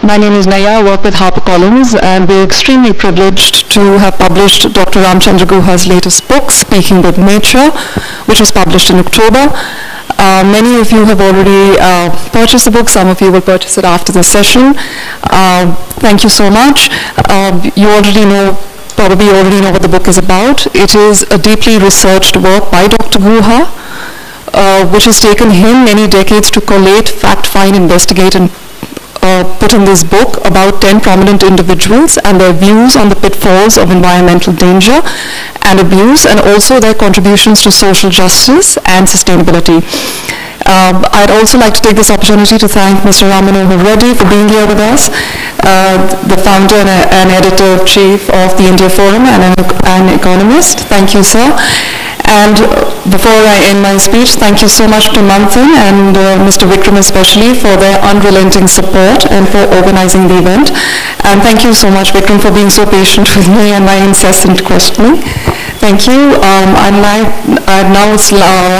My name is Naya. I work with HarperCollins, and we're extremely privileged to have published Dr. Ramachandra Guha's latest book, Speaking with Nature, which was published in October. Many of you have already purchased the book. Some of you will purchase it after the session. Thank you so much. You probably already know what the book is about. It is a deeply researched work by Dr. Guha, which has taken him many decades to collate, fact find, investigate, and put in this book about 10 prominent individuals and their views on the pitfalls of environmental danger and abuse, and also their contributions to social justice and sustainability. I'd also like to take this opportunity to thank Mr. Rammanohar Reddy for being here with us, the founder and editor-in-chief of the India Forum and an economist. Thank you, sir. And before I end my speech, thank you so much to Manthan and Mr. Vikram especially for their unrelenting support and for organizing the event. And thank you so much, Vikram, for being so patient with me and my incessant questioning. Thank you. I'd now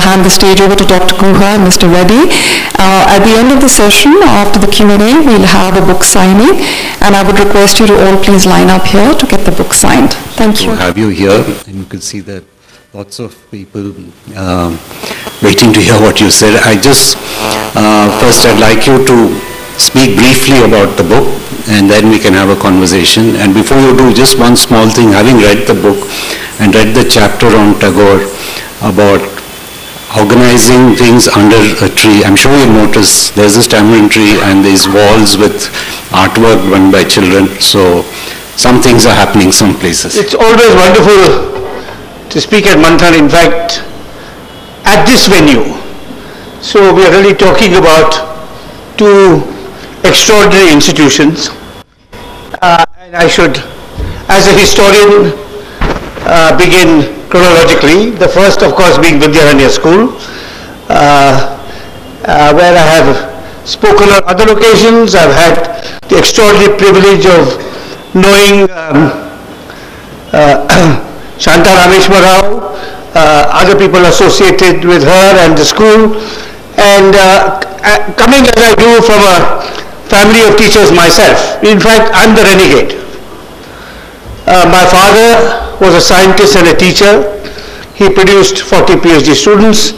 hand the stage over to Dr. Guha and Mr. Reddy. At the end of the session, after the Q&A, we'll have a book signing, and I would request you to all please line up here to get the book signed. Thank you. To have you here, and you can see that lots of people waiting to hear what you said. First I'd like you to speak briefly about the book, and then we can have a conversation. And before you do, just one small thing, having read the book and read the chapter on Tagore about organizing things under a tree, I'm sure you'll notice there's this tamarind tree and these walls with artwork done by children. So some things are happening some places. It's always wonderful to speak at Manthan, in fact, at this venue. So we are really talking about two extraordinary institutions. And I should, as a historian, begin chronologically. The first, of course, being Vidyaranya School, where I have spoken on other occasions. I've had the extraordinary privilege of knowing Shanta Rameshwarrao, other people associated with her and the school, and coming as I do from a family of teachers myself. In fact, I'm the renegade. My father was a scientist and a teacher. He produced 40 PhD students.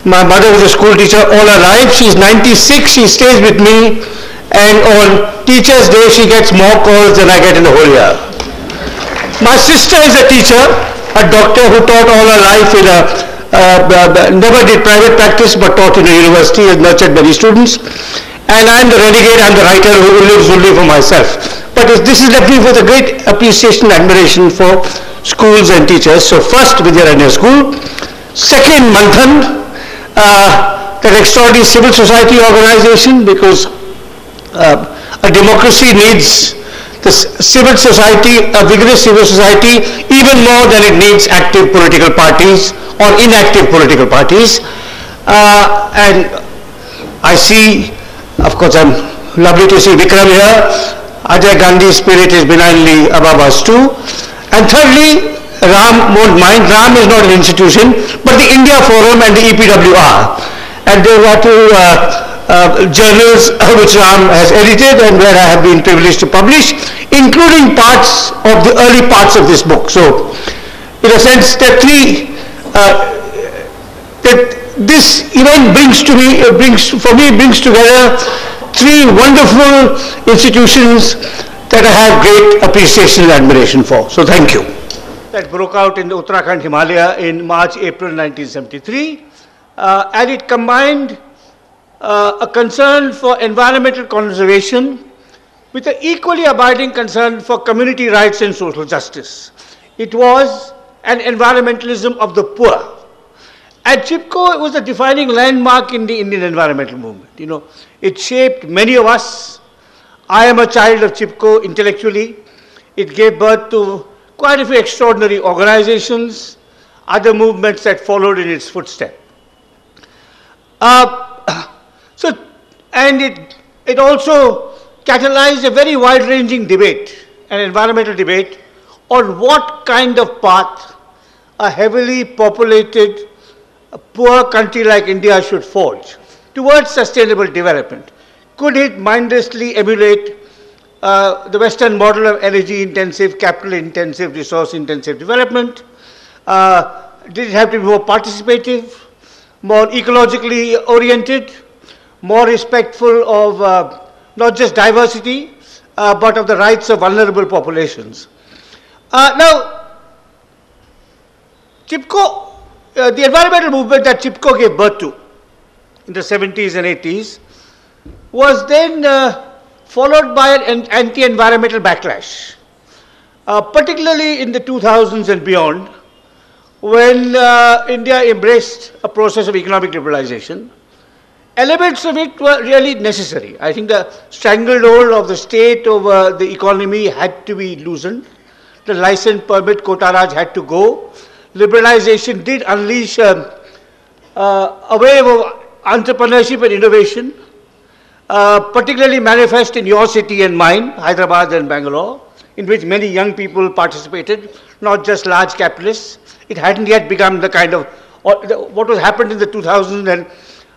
My mother was a school teacher all her life. She's 96, she stays with me, and on Teachers' Day she gets more calls than I get in the whole year. My sister is a teacher, a doctor who taught all her life in never did private practice but taught in a university, has nurtured many students. And I'm the renegade, I'm the writer who lives only for myself. But this is left me with a great appreciation and admiration for schools and teachers. So first, Vidyaranya School. Second, Manthan, that extraordinary civil society organization, because a democracy needs the civil society, a vigorous civil society, even more than it needs active political parties or inactive political parties. And I see, of course, I'm lovely to see Vikram here. Ajay Gandhi's spirit is benignly above us too. And thirdly, Ram won't mind. Ram is not an institution, but the India Forum and the EPWR. And there are two journals which Ram has edited and where I have been privileged to publish, including parts of the early parts of this book. So, in a sense, that this event brings together three wonderful institutions that I have great appreciation and admiration for. So, thank you. That broke out in the Uttarakhand Himalaya in March, April 1973, and it combined a concern for environmental conservation with an equally abiding concern for community rights and social justice. It was an environmentalism of the poor. At CHIPCO, it was a defining landmark in the Indian environmental movement. You know, it shaped many of us. I am a child of CHIPCO intellectually. It gave birth to quite a few extraordinary organizations, other movements that followed in its footsteps. And it also catalyzed a very wide-ranging debate, an environmental debate, on what kind of path a heavily populated, poor country like India should forge towards sustainable development. Could it mindlessly emulate the Western model of energy-intensive, capital-intensive, resource-intensive development. Did it have to be more participative, more ecologically oriented, more respectful of not just diversity, but of the rights of vulnerable populations? Now, Chipko, the environmental movement that Chipko gave birth to in the 70s and 80s was then followed by an anti-environmental backlash, particularly in the 2000s and beyond, when India embraced a process of economic liberalization. Elements of it were really necessary. I think the stranglehold of the state over the economy had to be loosened. The license permit quota raj had to go. Liberalization did unleash a wave of entrepreneurship and innovation, particularly manifest in your city and mine, Hyderabad and Bangalore, in which many young people participated, not just large capitalists. It hadn't yet become the kind of, what was happened in the 2000s and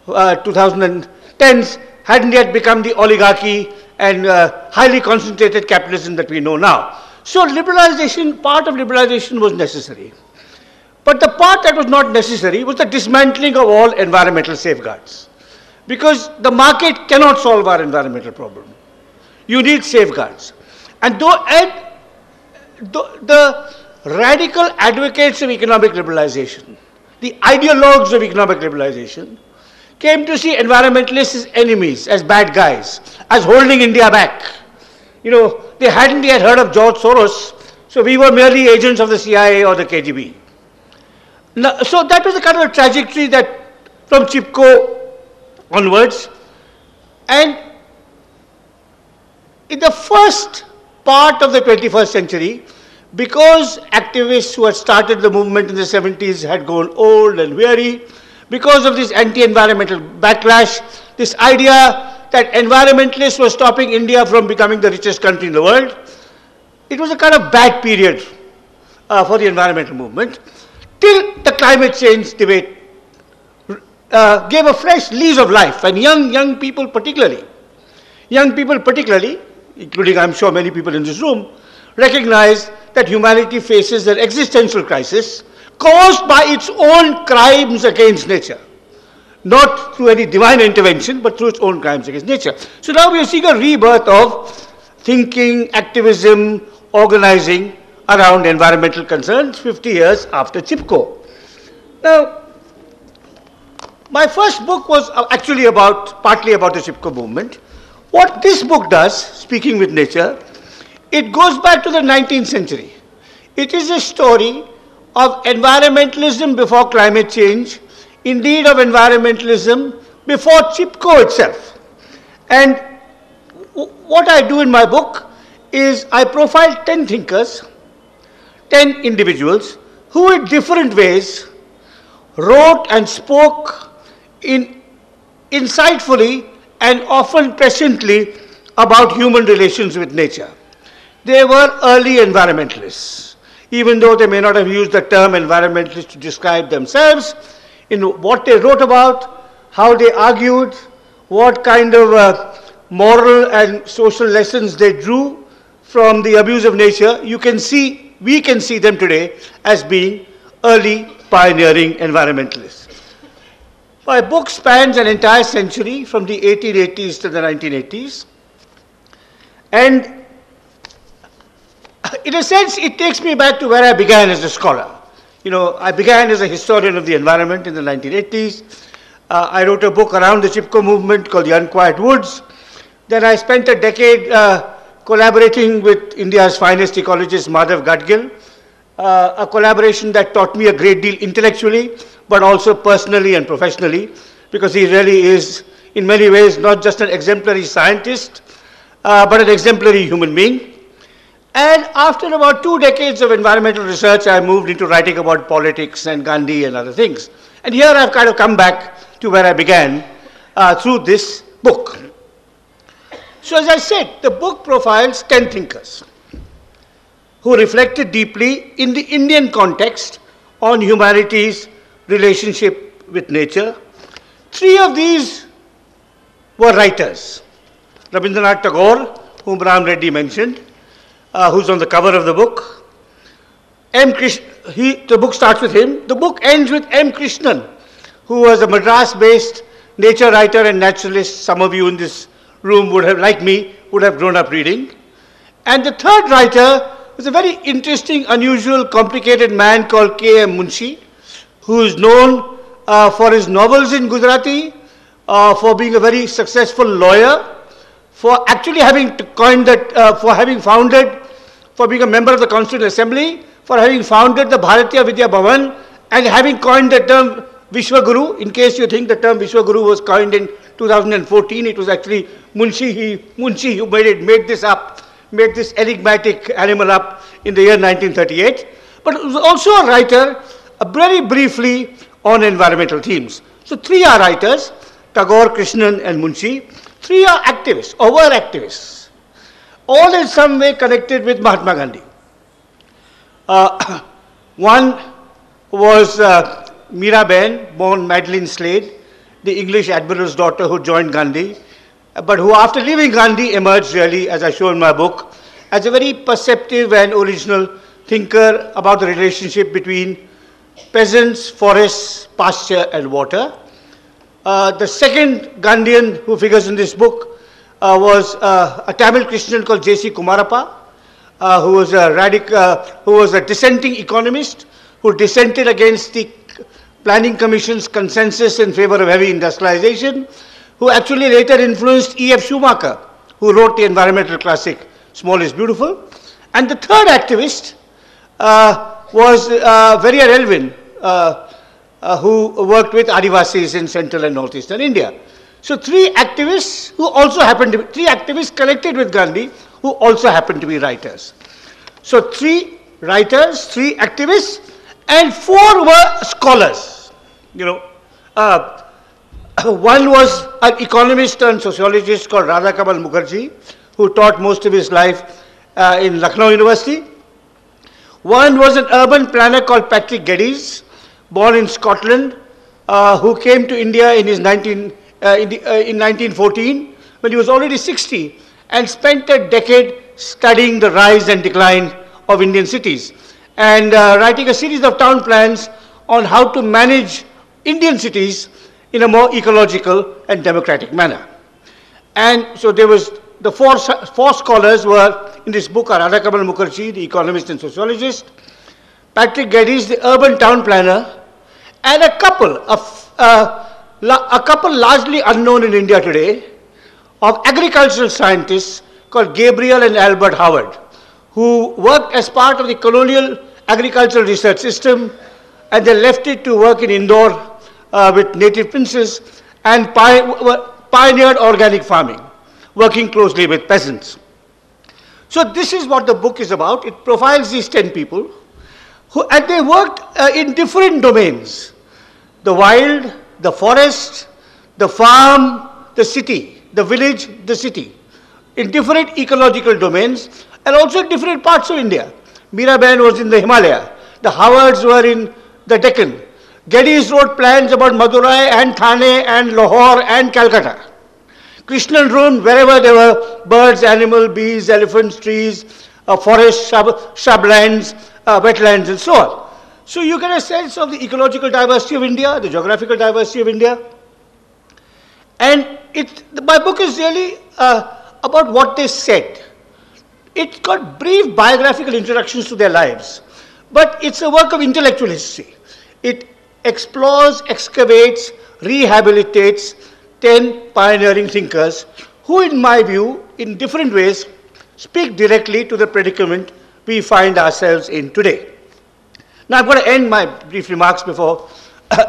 2010s hadn't yet become the oligarchy and highly concentrated capitalism that we know now. So liberalization, part of liberalization was necessary. But the part that was not necessary was the dismantling of all environmental safeguards. Because the market cannot solve our environmental problem. You need safeguards. And the radical advocates of economic liberalization, the ideologues of economic liberalization, came to see environmentalists as enemies, as bad guys, as holding India back. You know, they hadn't yet heard of George Soros, so we were merely agents of the CIA or the KGB. Now, so that was the kind of trajectory that from Chipko onwards. And in the first part of the 21st century, because activists who had started the movement in the 70s had grown old and weary, because of this anti-environmental backlash, this idea that environmentalists were stopping India from becoming the richest country in the world, it was a kind of bad period for the environmental movement, till the climate change debate gave a fresh lease of life, and young people particularly, including I'm sure many people in this room, recognize that humanity faces an existential crisis caused by its own crimes against nature. Not through any divine intervention, but through its own crimes against nature. So now we are seeing a rebirth of thinking, activism, organizing around environmental concerns 50 years after Chipko. Now, my first book was actually partly about the Chipko movement. What this book does, Speaking with Nature, it goes back to the 19th century. It is a story of environmentalism before climate change, indeed of environmentalism before Chipko itself. And what I do in my book is I profile 10 thinkers, 10 individuals who in different ways wrote and spoke insightfully and often presciently about human relations with nature. They were early environmentalists, even though they may not have used the term environmentalist to describe themselves. In what they wrote about, how they argued, what kind of moral and social lessons they drew from the abuse of nature, we can see them today as being early pioneering environmentalists. My book spans an entire century from the 1880s to the 1980s. And in a sense, it takes me back to where I began as a scholar. You know, I began as a historian of the environment in the 1980s. I wrote a book around the Chipko movement called The Unquiet Woods. Then I spent a decade collaborating with India's finest ecologist, Madhav Gadgil, a collaboration that taught me a great deal intellectually, but also personally and professionally, because he really is, in many ways, not just an exemplary scientist, but an exemplary human being. And after about 2 decades of environmental research, I moved into writing about politics and Gandhi and other things. And here I've kind of come back to where I began through this book. So as I said, the book profiles 10 thinkers who reflected deeply in the Indian context on humanity's relationship with nature. 3 of these were writers. Rabindranath Tagore, whom Ram Reddy mentioned, who's on the cover of the book. The book starts with him. The book ends with M. Krishnan, who was a Madras-based nature writer and naturalist. Some of you in this room would have, like me, would have grown up reading. And the third writer was a very interesting, unusual, complicated man called K.M. Munshi, who is known for his novels in Gujarati, for being a very successful lawyer, for actually having coined that, for being a member of the Constituent Assembly, for having founded the Bharatiya Vidya Bhavan, and having coined the term Vishwaguru. In case you think the term Vishwaguru was coined in 2014, it was actually Munshi who made this enigmatic animal up in the year 1938. But he was also a writer, very briefly, on environmental themes. So three are writers, Tagore, Krishnan and Munshi. Three are activists, or were activists, all in some way connected with Mahatma Gandhi. One was Miraben, born Madeline Slade, the English admiral's daughter who joined Gandhi, but who after leaving Gandhi emerged really, as I show in my book, as a very perceptive and original thinker about the relationship between peasants, forests, pasture and water. The second Gandhian who figures in this book was a Tamil Christian called J.C. Kumarappa, who was a dissenting economist who dissented against the Planning Commission's consensus in favor of heavy industrialization, who actually later influenced E.F. Schumacher, who wrote the environmental classic Small is Beautiful. And the third activist was Verrier Elvin, who worked with Adivasis in central and northeastern India. So three activists who also happened to be, three activists connected with Gandhi who also happened to be writers. So three writers, three activists, and four were scholars. You know, one was an economist and sociologist called Radhakamal Mukherjee, who taught most of his life in Lucknow University. One was an urban planner called Patrick Geddes, born in Scotland, who came to India in 1914, when he was already 60, and spent a decade studying the rise and decline of Indian cities, and writing a series of town plans on how to manage Indian cities in a more ecological and democratic manner. And so there was, the four scholars were, in this book, are Radhakamal Mukherjee, the economist and sociologist, Patrick Geddes, the urban town planner, and a couple largely unknown in India today, of agricultural scientists called Gabriel and Albert Howard, who worked as part of the colonial agricultural research system, and they left it to work in Indore with native princes, and pioneered organic farming, working closely with peasants. So this is what the book is about. It profiles these 10 people, and they worked in different domains: the wild, the forest, the farm, the city, the village, the city, in different ecological domains, and also in different parts of India. Miraben was in the Himalayas. The Howards were in the Deccan. Geddes wrote plans about Madurai and Thane and Lahore and Calcutta. Krishnan roamed wherever there were birds, animals, bees, elephants, trees, forests, shrublands, wetlands, and so on. So you get a sense of the ecological diversity of India, the geographical diversity of India. And my book is really about what they said. It's got brief biographical introductions to their lives, but it's a work of intellectual history. It explores, excavates, rehabilitates 10 pioneering thinkers who, in my view, in different ways, speak directly to the predicament we find ourselves in today. Now I'm going to end my brief remarks before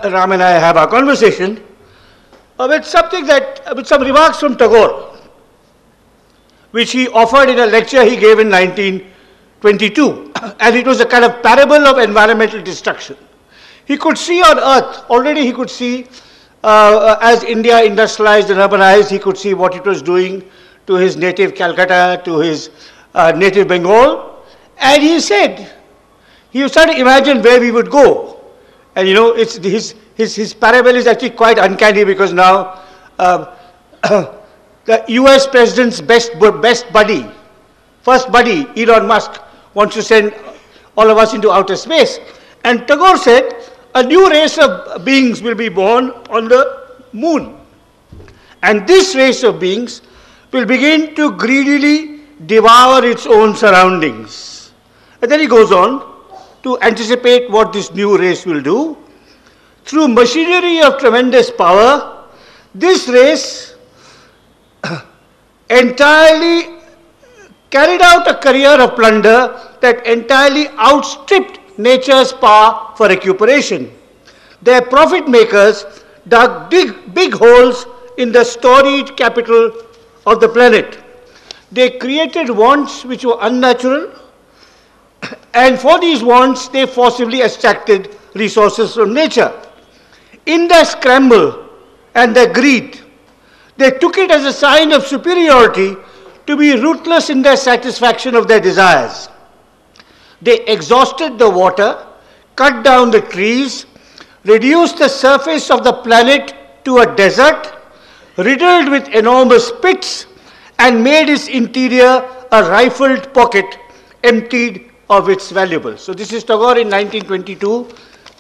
Ram and I have our conversation with some remarks from Tagore, which he offered in a lecture he gave in 1922, and it was a kind of parable of environmental destruction. He could see on earth, already he could see, as India industrialized and urbanized, he could see what it was doing to his native Calcutta, to his native Bengal, and he said, he was trying to imagine where we would go. And you know, his parable is actually quite uncanny, because now the US president's best buddy, first buddy, Elon Musk, wants to send all of us into outer space. And Tagore said, a new race of beings will be born on the moon. And this race of beings will begin to greedily devour its own surroundings. And then he goes on to anticipate what this new race will do. Through machinery of tremendous power, this race entirely carried out a career of plunder that entirely outstripped nature's power for recuperation. Their profit makers dug big holes in the storied capital of the planet. They created wants which were unnatural, and for these wants they forcibly extracted resources from nature. In their scramble and their greed, they took it as a sign of superiority to be ruthless in their satisfaction of their desires. They exhausted the water, cut down the trees, reduced the surface of the planet to a desert, riddled with enormous pits, and made its interior a rifled pocket emptied of its valuables. So this is Tagore in 1922,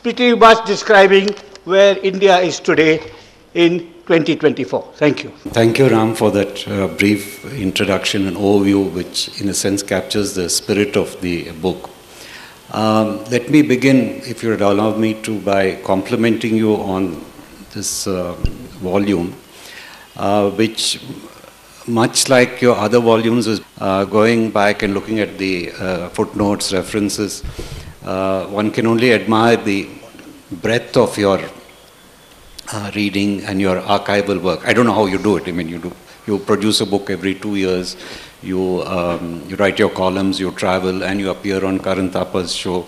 pretty much describing where India is today in 2024. Thank you. Thank you, Ram, for that brief introduction and overview, which in a sense captures the spirit of the book. Let me begin, if you would allow me to, by complimenting you on this volume, which, much like your other volumes, is going back and looking at the footnotes, references. One can only admire the breadth of your reading and your archival work. I don't know how you do it. I mean, you produce a book every 2 years, you write your columns, you travel, and you appear on Karan Thapa's show.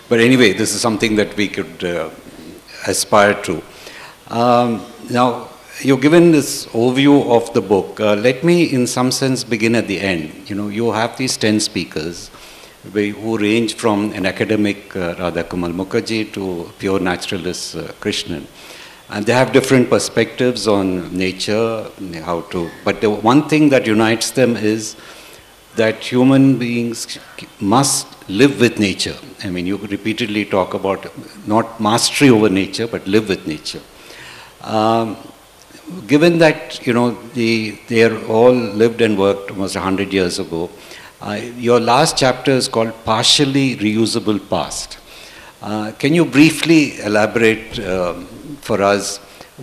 But anyway, this is something that we could aspire to. Now, you've given this overview of the book. Let me, in some sense, begin at the end. You know, you have these 10 speakers who range from an academic, Radha Kamal Mukherjee, to a pure naturalist, Krishnan. And they have different perspectives on nature, but the one thing that unites them is that human beings must live with nature. I mean, you repeatedly talk about not mastery over nature, but live with nature. Given that, you know, they are all lived and worked almost 100 years ago, your last chapter is called Partially Reusable Past. Can you briefly elaborate for us,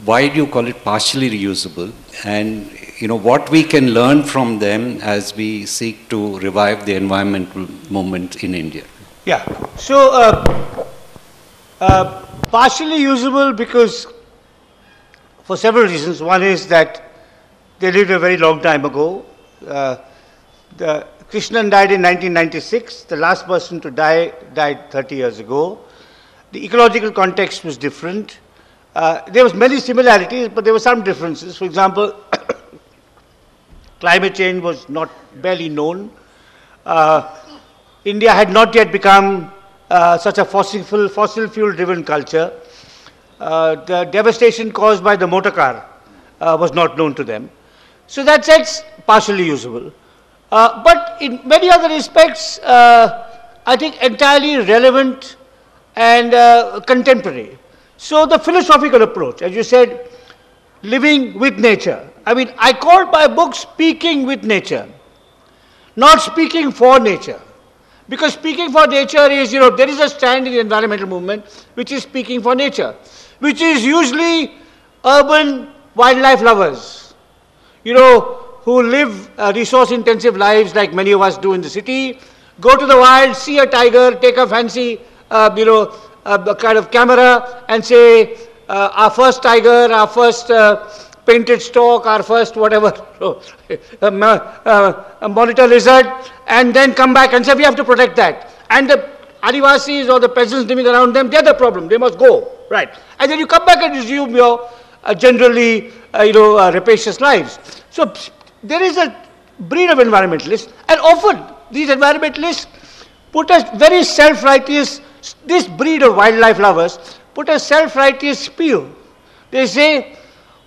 why do you call it partially reusable, and you know what we can learn from them as we seek to revive the environmental movement in India? Yeah, so partially usable because for several reasons. One is that they lived a very long time ago. Krishnan died in 1996. The last person to die died 30 years ago. The ecological context was different. There was many similarities, but there were some differences. For example, climate change was not barely known. India had not yet become such a fossil fuel driven culture. The devastation caused by the motor car was not known to them. So that's partially usable. But in many other respects, I think entirely relevant and contemporary. So the philosophical approach, as you said, living with nature. I mean, I called my book Speaking with Nature, not speaking for nature. Because speaking for nature is, you know, there is a strand in the environmental movement which is speaking for nature, which is usually urban wildlife lovers, you know, who live resource-intensive lives like many of us do in the city, go to the wild, see a tiger, take a fancy, a kind of camera and say, our first tiger, our first painted stork, our first whatever, a monitor lizard, and then come back and say, we have to protect that. And the Adivasis or the peasants living around them, they're the problem, they must go, right? And then you come back and resume your generally, rapacious lives. So there is a breed of environmentalists, and often these environmentalists put a very self-righteous, this breed of wildlife lovers put a self-righteous spiel. They say,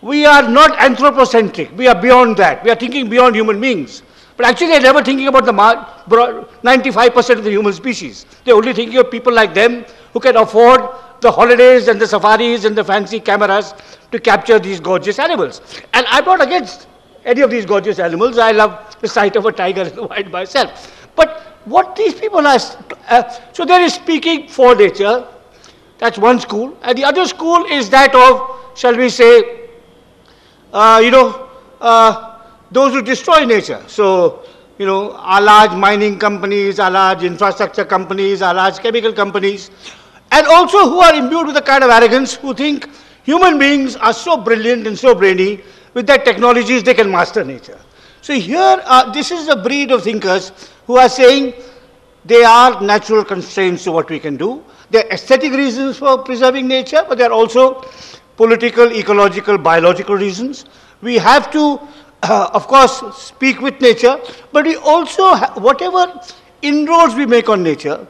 we are not anthropocentric. We are beyond that. We are thinking beyond human beings. But actually, they're never thinking about the 95% of the human species. They're only thinking of people like them who can afford the holidays and the safaris and the fancy cameras to capture these gorgeous animals. And I'm not against any of these gorgeous animals. I love the sight of a tiger in the wild myself. But what these people are, so there is speaking for nature. That's one school. And the other school is that of, shall we say, those who destroy nature. So, our large mining companies, our large infrastructure companies, our large chemical companies, and also who are imbued with a kind of arrogance who think human beings are so brilliant and so brainy, with their technologies they can master nature. So here, this is a breed of thinkers who are saying there are natural constraints to what we can do. There are aesthetic reasons for preserving nature, but there are also political, ecological, biological reasons. We have to, of course, speak with nature, but we also, whatever inroads we make on nature,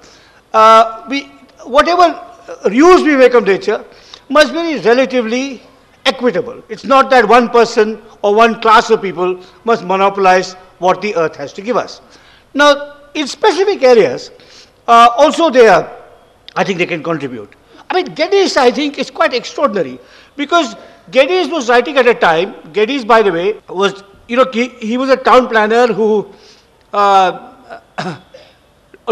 whatever use we make of nature, must be relatively equitable. It's not that one person or one class of people must monopolize what the earth has to give us. Now, in specific areas, also I think they can contribute. I mean, Geddes, I think, is quite extraordinary, because Geddes was writing at a time, Geddes, by the way, was, he was a town planner who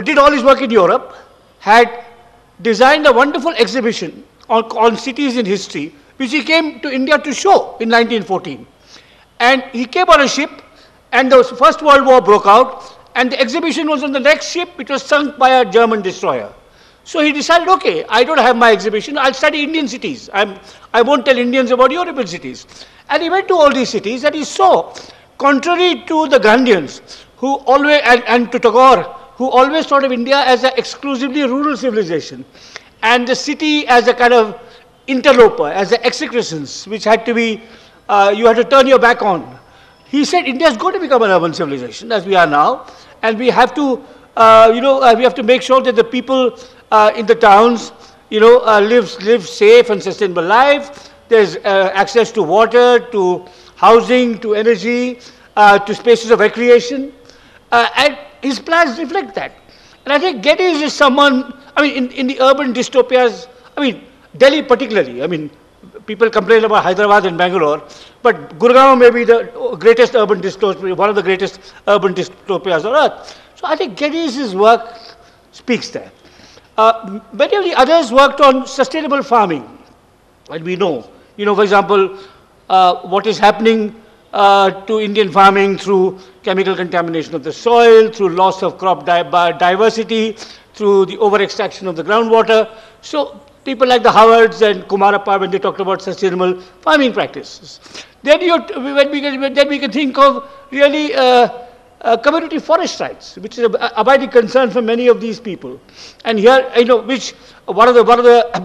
did all his work in Europe, had designed a wonderful exhibition on cities in history, which he came to India to show in 1914. And he came on a ship, and the First World War broke out, and the exhibition was on the next ship, which was sunk by a German destroyer. So he decided, okay, I don't have my exhibition, I'll study Indian cities. I won't tell Indians about European cities. And he went to all these cities, and he saw, contrary to the Gandhians, who always, and to Tagore, who always thought of India as an exclusively rural civilization, and the city as a kind of interloper, as an excrescence, which had to be, you had to turn your back on. He said, India is going to become an urban civilization, as we are now, and we have to, we have to make sure that the people in the towns, live safe and sustainable life. There's access to water, to housing, to energy, to spaces of recreation, and his plans reflect that. And I think Geddes is someone, I mean, in the urban dystopias, I mean, Delhi particularly, I mean, people complain about Hyderabad and Bangalore, but Gurgaon may be the greatest urban dystopia, one of the greatest urban dystopias on earth. So I think Geddes' work speaks there. Many of the others worked on sustainable farming, and we know, for example, what is happening to Indian farming through chemical contamination of the soil, through loss of crop diversity, through the over-extraction of the groundwater. So people like the Howards and Kumarappa, when they talked about sustainable farming practices. Then we can think of really community forest rights, which is an abiding concern for many of these people. And here, which one of the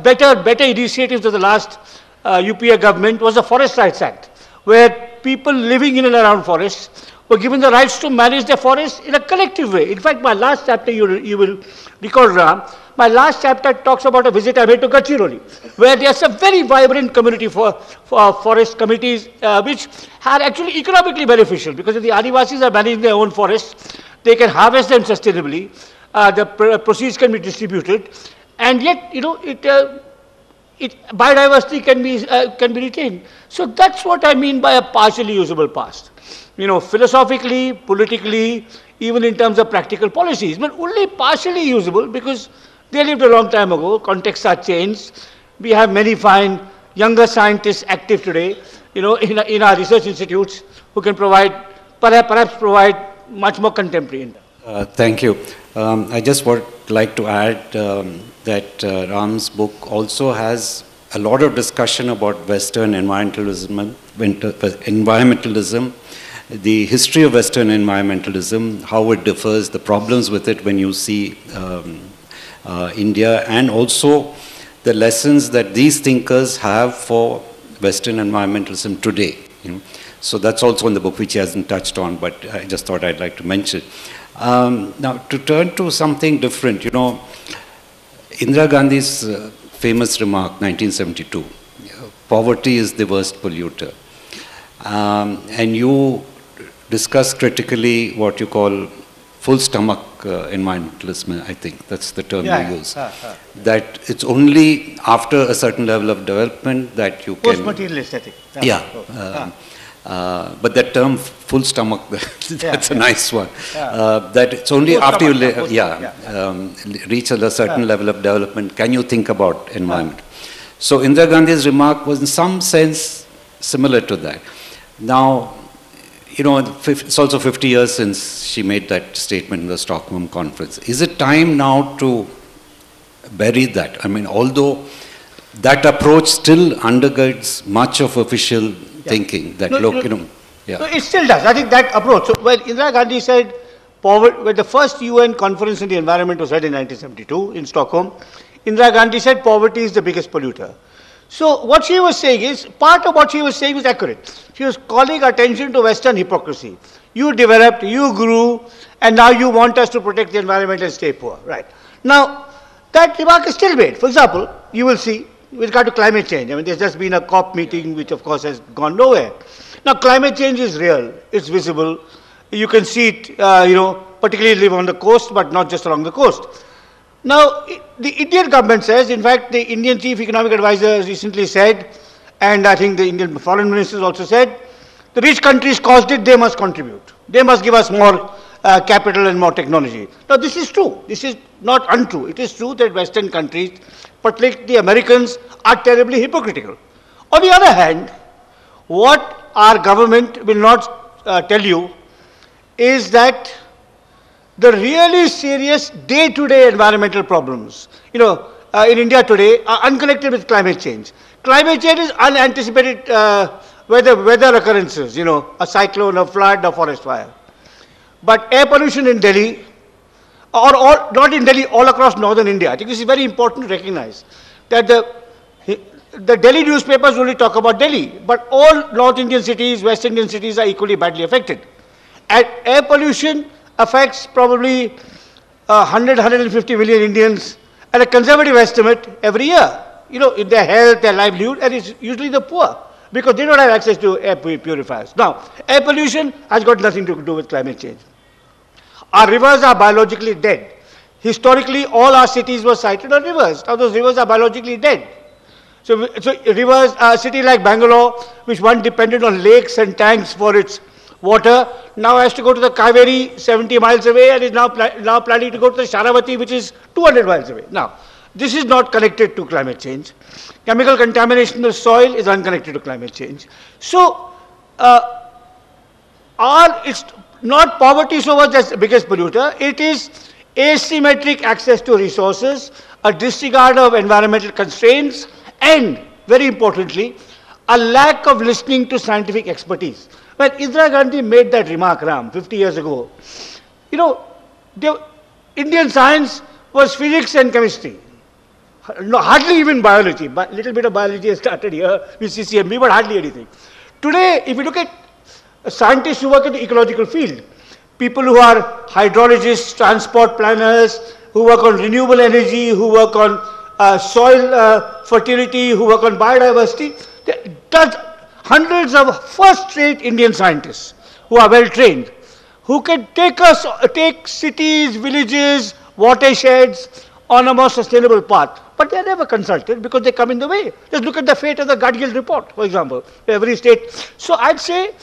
better initiatives of the last UPA government was the Forest Rights Act, where people living in and around forests were given the rights to manage their forests in a collective way. In fact, my last chapter, you will recall, Ram, my last chapter talks about a visit I made to Gadchiroli, where there's a very vibrant community for forest committees, which are actually economically beneficial, because if the Adivasis are managing their own forests, they can harvest them sustainably, the proceeds can be distributed, and yet, biodiversity can be retained. So that's what I mean by a partially usable past. Philosophically, politically, even in terms of practical policies, but only partially usable because they lived a long time ago, contexts are changed. We have many fine younger scientists active today, in our research institutes who can perhaps provide much more contemporary. Thank you. I just would like to add that Ram's book also has a lot of discussion about Western environmentalism, the history of Western environmentalism, how it differs, the problems with it when you see India, and also the lessons that these thinkers have for Western environmentalism today. So that's also in the book, which he hasn't touched on, but I just thought I'd like to mention. Now, to turn to something different, Indira Gandhi's famous remark, 1972, poverty is the worst polluter. And you discuss critically what you call full stomach environmentalism, I think that's the term you use. That it's only after a certain level of development that you can... Post-material aesthetic. But that term full stomach, that's a nice one. That it's only after you reach a certain level of development can you think about environment. So Indira Gandhi's remark was in some sense similar to that. Now, you know, it's also 50 years since she made that statement in the Stockholm conference. Is it time now to bury that? I mean, although that approach still undergirds much of official thinking, that No, it still does. I think that approach. So when Indira Gandhi said, when the first UN conference on the environment was held in 1972 in Stockholm, Indira Gandhi said poverty is the biggest polluter. So what she was saying is, part of what she was saying was accurate. She was calling attention to Western hypocrisy. You developed, you grew, and now you want us to protect the environment and stay poor. Right. Now, that remark is still made. For example, you will see, with regard to climate change, I mean, there's just been a COP meeting which of course has gone nowhere. Now, climate change is real, it's visible. You can see it, particularly live on the coast, but not just along the coast. Now, the Indian government says, in fact, the Indian Chief Economic Advisor recently said, and I think the Indian Foreign Ministers also said, the rich countries caused it, they must contribute. They must give us more capital and more technology. Now, this is true. This is not untrue. It is true that Western countries, particularly the Americans, are terribly hypocritical. On the other hand, what our government will not tell you is that the really serious day-to-day environmental problems, in India today are unconnected with climate change. Climate change is unanticipated weather occurrences, a cyclone, a flood, a forest fire. But air pollution in Delhi, or not in Delhi, all across northern India, I think this is very important to recognize, that the Delhi newspapers only talk about Delhi, but all North Indian cities, West Indian cities are equally badly affected. And air pollution affects probably 150 million Indians at a conservative estimate every year, in their health, their livelihood, and it's usually the poor, because they don't have access to air purifiers. Now, air pollution has got nothing to do with climate change. Our rivers are biologically dead. Historically, all our cities were sited on rivers. Now, those rivers are biologically dead. So rivers, a city like Bangalore, which once depended on lakes and tanks for its water, now has to go to the Kaveri 70 miles away and is now planning to go to the Sharavati, which is 200 miles away. Now, this is not connected to climate change. Chemical contamination of soil is unconnected to climate change. So, it's not poverty so much as the biggest polluter, it is asymmetric access to resources, a disregard of environmental constraints, and, very importantly, a lack of listening to scientific expertise. When Indira Gandhi made that remark, Ram, 50 years ago, Indian science was physics and chemistry. No, hardly even biology. A little bit of biology has started here with CCMB, but hardly anything. Today, if you look at scientists who work in the ecological field, people who are hydrologists, transport planners, who work on renewable energy, who work on soil fertility, who work on biodiversity, there's hundreds of first-rate Indian scientists who are well-trained, who can take cities, villages, watersheds on a more sustainable path. But they are never consulted because they come in the way. Just look at the fate of the Gadgil report, for example, every state. So I'd say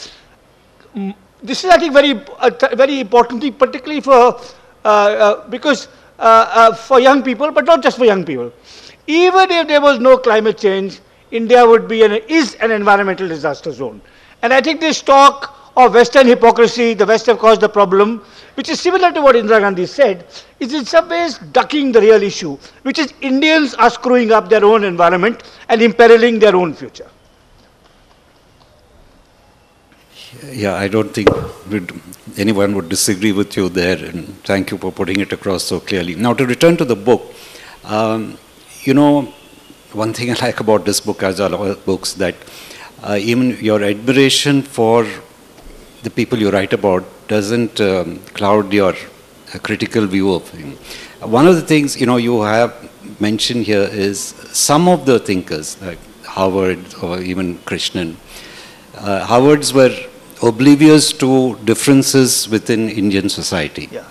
this is, I think, very important thing, particularly for young people, but not just for young people. Even if there was no climate change, India would be is an environmental disaster zone. And I think this talk of Western hypocrisy, the West have caused the problem, which is similar to what Indira Gandhi said, is in some ways ducking the real issue, which is Indians are screwing up their own environment and imperiling their own future. Yeah, I don't think anyone would disagree with you there, and thank you for putting it across so clearly. Now, to return to the book, one thing I like about this book, as all other books, that even your admiration for the people you write about doesn't cloud your critical view of him. One of the things, you have mentioned here is some of the thinkers, like Howard or even Krishnan, Howards were oblivious to differences within Indian society. Yeah.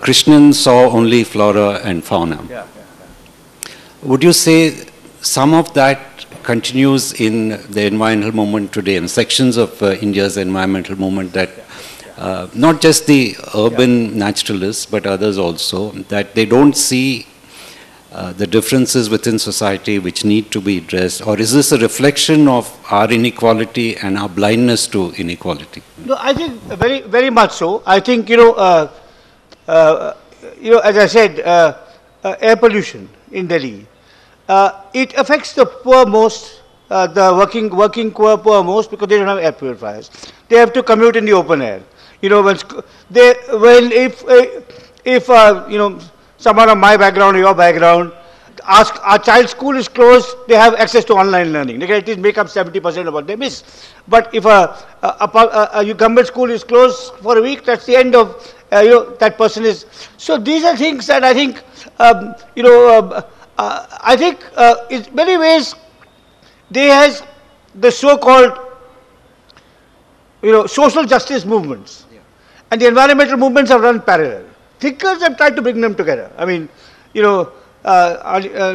Krishnan saw only flora and fauna. Yeah. Would you say some of that continues in the environmental movement today, and sections of India's environmental movement that not just the urban naturalists, but others also, that they don't see the differences within society which need to be addressed? Or is this a reflection of our inequality and our blindness to inequality? No, I think very, very much so. I think, as I said, air pollution in Delhi, it affects the poor most, the working poor most, because they don't have air purifiers. They have to commute in the open air. If someone of my background or your background, our child's school is closed, they have access to online learning. They can at least make up 70% of what they miss. But if a government school is closed for a week, that's the end of, that person is. So these are things that I think, in many ways, they has the so-called, social justice movements. Yeah. And the environmental movements have run parallel. Thinkers have tried to bring them together. I mean,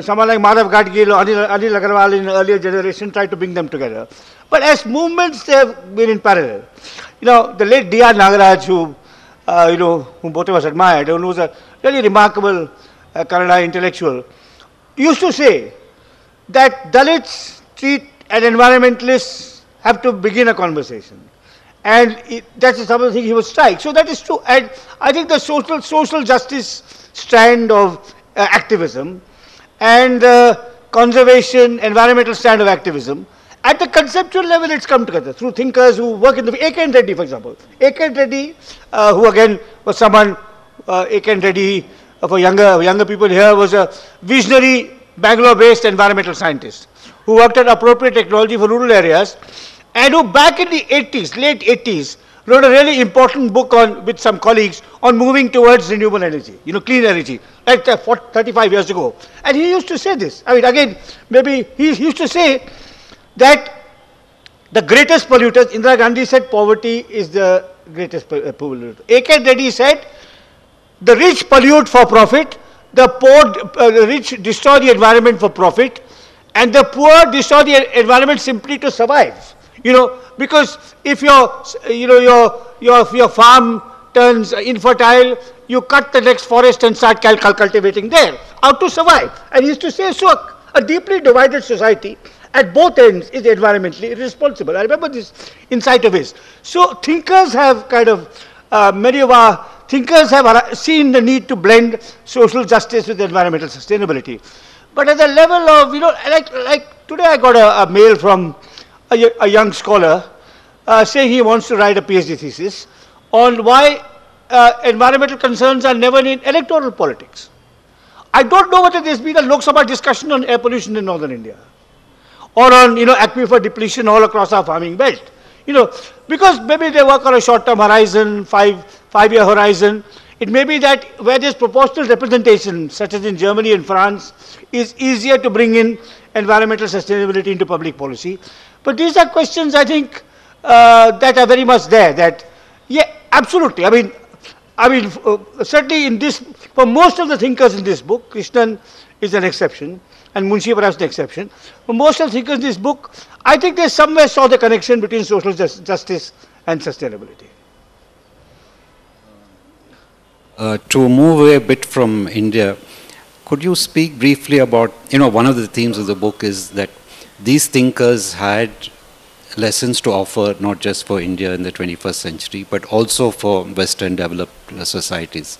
someone like Mahatma Gandhi or Anil Agarwal in the earlier generation tried to bring them together. But as movements, they have been in parallel. The late D.R. Nagaraj, whom both of us admired, who was a really remarkable Kannada intellectual, used to say that Dalits, street and environmentalists have to begin a conversation. And that's something he would strike. So that is true. And I think the social justice strand of activism and conservation, environmental strand of activism, at the conceptual level it's come together through thinkers who work in the A.K. Reddy, for example. A.K. Reddy, who again was someone, A.K. Reddy, for younger people here, was a visionary Bangalore-based environmental scientist who worked at appropriate technology for rural areas, and who back in the 80s, late 80s, wrote a really important book with some colleagues on moving towards renewable energy, clean energy, like 35 years ago. And he used to say this. I mean, again, maybe he used to say that the greatest polluters, Indira Gandhi said poverty is the greatest polluter. A.K. Reddy said the rich pollute for profit, the rich destroy the environment for profit, and the poor destroy the environment simply to survive. Because if your farm turns infertile, you cut the next forest and start cultivating there, how to survive. And he used to say, so a deeply divided society at both ends is environmentally irresponsible. I remember this insight of his. So thinkers have many of our thinkers have seen the need to blend social justice with environmental sustainability. But at the level of, like today I got a mail from a young scholar saying he wants to write a PhD thesis on why environmental concerns are never in electoral politics. I don't know whether there's been a Lok Sabha discussion on air pollution in northern India or on aquifer depletion all across our farming belt. Because maybe they work on a short-term horizon, five-year horizon. It may be that where there's proportional representation, such as in Germany and France, is easier to bring in environmental sustainability into public policy. But these are questions, I think, that are very much there. That, yeah, absolutely. I mean, certainly in this, for most of the thinkers in this book, Krishnan is an exception, and Munshi perhaps an exception. For most of the thinkers in this book, I think they somewhere saw the connection between social justice and sustainability. To move away a bit from India, could you speak briefly about, one of the themes of the book is that these thinkers had lessons to offer not just for India in the 21st century, but also for Western developed societies.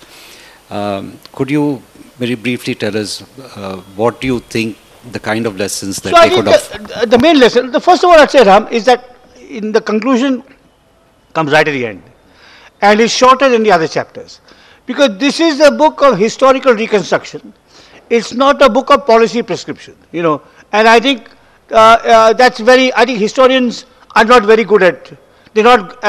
Could you very briefly tell us what do you think the kind of lessons that they could offer? The main lesson, the first of all I'd say, Ram, is that in the conclusion comes right at the end and is shorter than the other chapters. Because this is a book of historical reconstruction. It's not a book of policy prescription, and I think that's I think historians are not very good at, they're not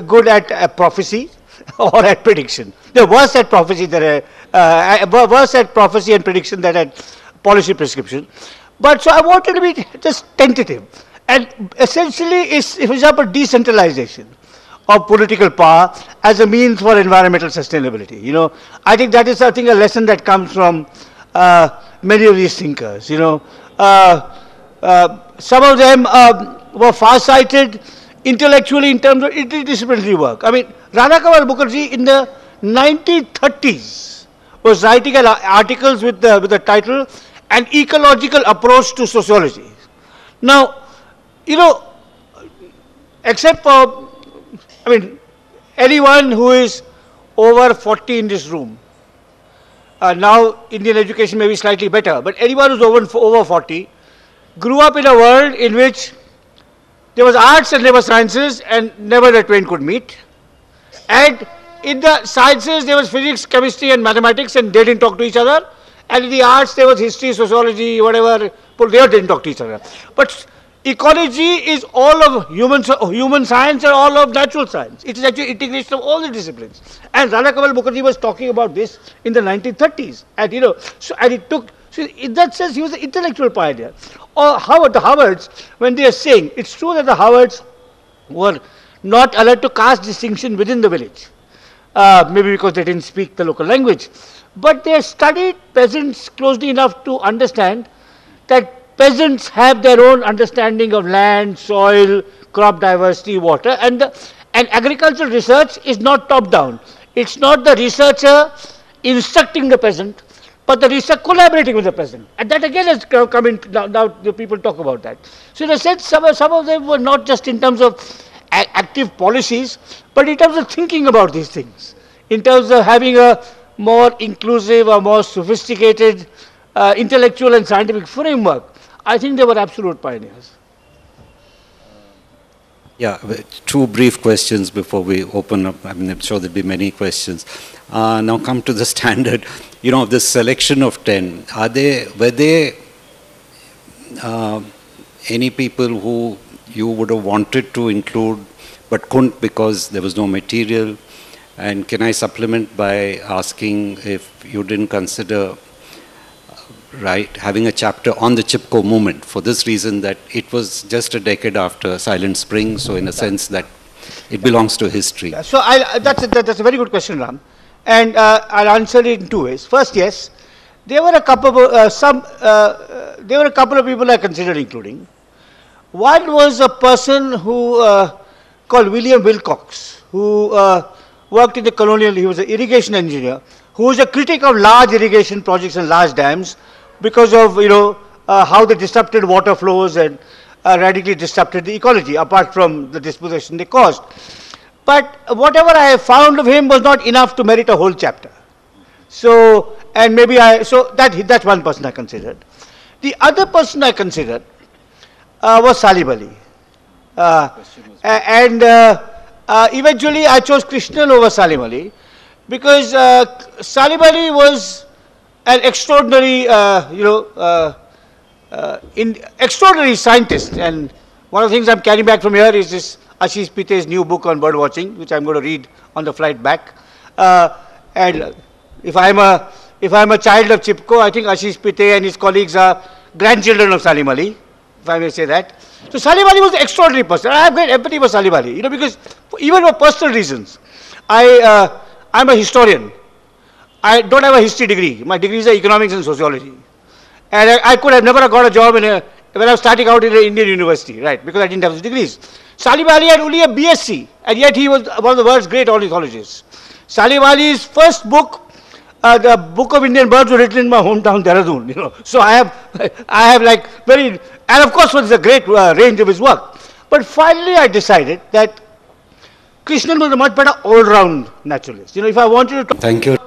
good at prophecy or at prediction. They're worse at prophecy worse at prophecy and prediction than at policy prescription. But so I wanted to be just tentative And essentially is, for example, decentralization of political power as a means for environmental sustainability. You know, I think that is, I think, a lesson that comes from many of these thinkers. You know, some of them were far-sighted intellectually in terms of interdisciplinary work. I mean, Rana Kamal Mukherjee in the 1930s was writing articles with the title "An Ecological Approach to Sociology." Now, you know, except for, I mean, anyone who is over 40 in this room, now Indian education may be slightly better, but anyone who's over 40 grew up in a world in which there was arts and there were sciences and never the twain could meet. And in the sciences there was physics, chemistry and mathematics and they didn't talk to each other. And in the arts there was history, sociology, whatever, they didn't talk to each other. But ecology is all of human science and all of natural science. It is actually integration of all the disciplines. And Rana Kamal Mukherjee was talking about this in the 1930s. And you know, so, and it took, so in that sense he was an intellectual pioneer. Or the Howards, when they are saying, it's true that the Howards were not allowed to cast distinction within the village. Maybe because they didn't speak the local language. But they studied peasants closely enough to understand that peasants have their own understanding of land, soil, crop diversity, water, and agricultural research is not top-down. It's not the researcher instructing the peasant, but the researcher collaborating with the peasant. And that again has come in, now the people talk about that. So in a sense, some of them were not just in terms of active policies, but in terms of thinking about these things, in terms of having a more inclusive or more sophisticated intellectual and scientific framework. I think they were absolute pioneers. Yeah, two brief questions before we open up. I mean, I'm sure there'll be many questions. Now come to the standard, you know, this selection of 10. Were there any people who you would have wanted to include but couldn't because there was no material? And can I supplement by asking if you didn't consider having a chapter on the Chipko movement for this reason that it was just a decade after Silent Spring, so in a sense that it belongs to history. So that's a very good question, Ram. And I'll answer it in two ways. First, yes, there were a couple of people I considered including. One was a person who called William Wilcox, who worked in the colonial, he was an irrigation engineer, who was a critic of large irrigation projects and large dams because of, you know, how they disrupted water flows and radically disrupted the ecology, apart from the dispossession they caused. But whatever I have found of him was not enough to merit a whole chapter. So, and maybe that's one person I considered. The other person I considered was Salib Ali. Eventually I chose Krishnan over Salim Ali because Salim Ali was an extraordinary, extraordinary scientist. And one of the things I'm carrying back from here is this Ashish Pite's new book on bird watching, which I'm going to read on the flight back. And if I'm a child of Chipko, I think Ashish Pite and his colleagues are grandchildren of Salim Ali, if I may say that. So Salim Ali was an extraordinary person. I have great empathy for Salim Ali, you know, because even for personal reasons. I'm a historian. I don't have a history degree. My degrees are economics and sociology. And I could have never got a job when I was starting out in an Indian university, right, because I didn't have the degrees. Salim Ali had only a BSc, and yet he was one of the world's great ornithologists. Salim Ali's first book, the Book of Indian Birds, was written in my hometown, Dehradun, you know. So I have like very, and of course, was a great range of his work. But finally, I decided that Krishnan was a much better all-round naturalist. You know, if I wanted to talk Thank you.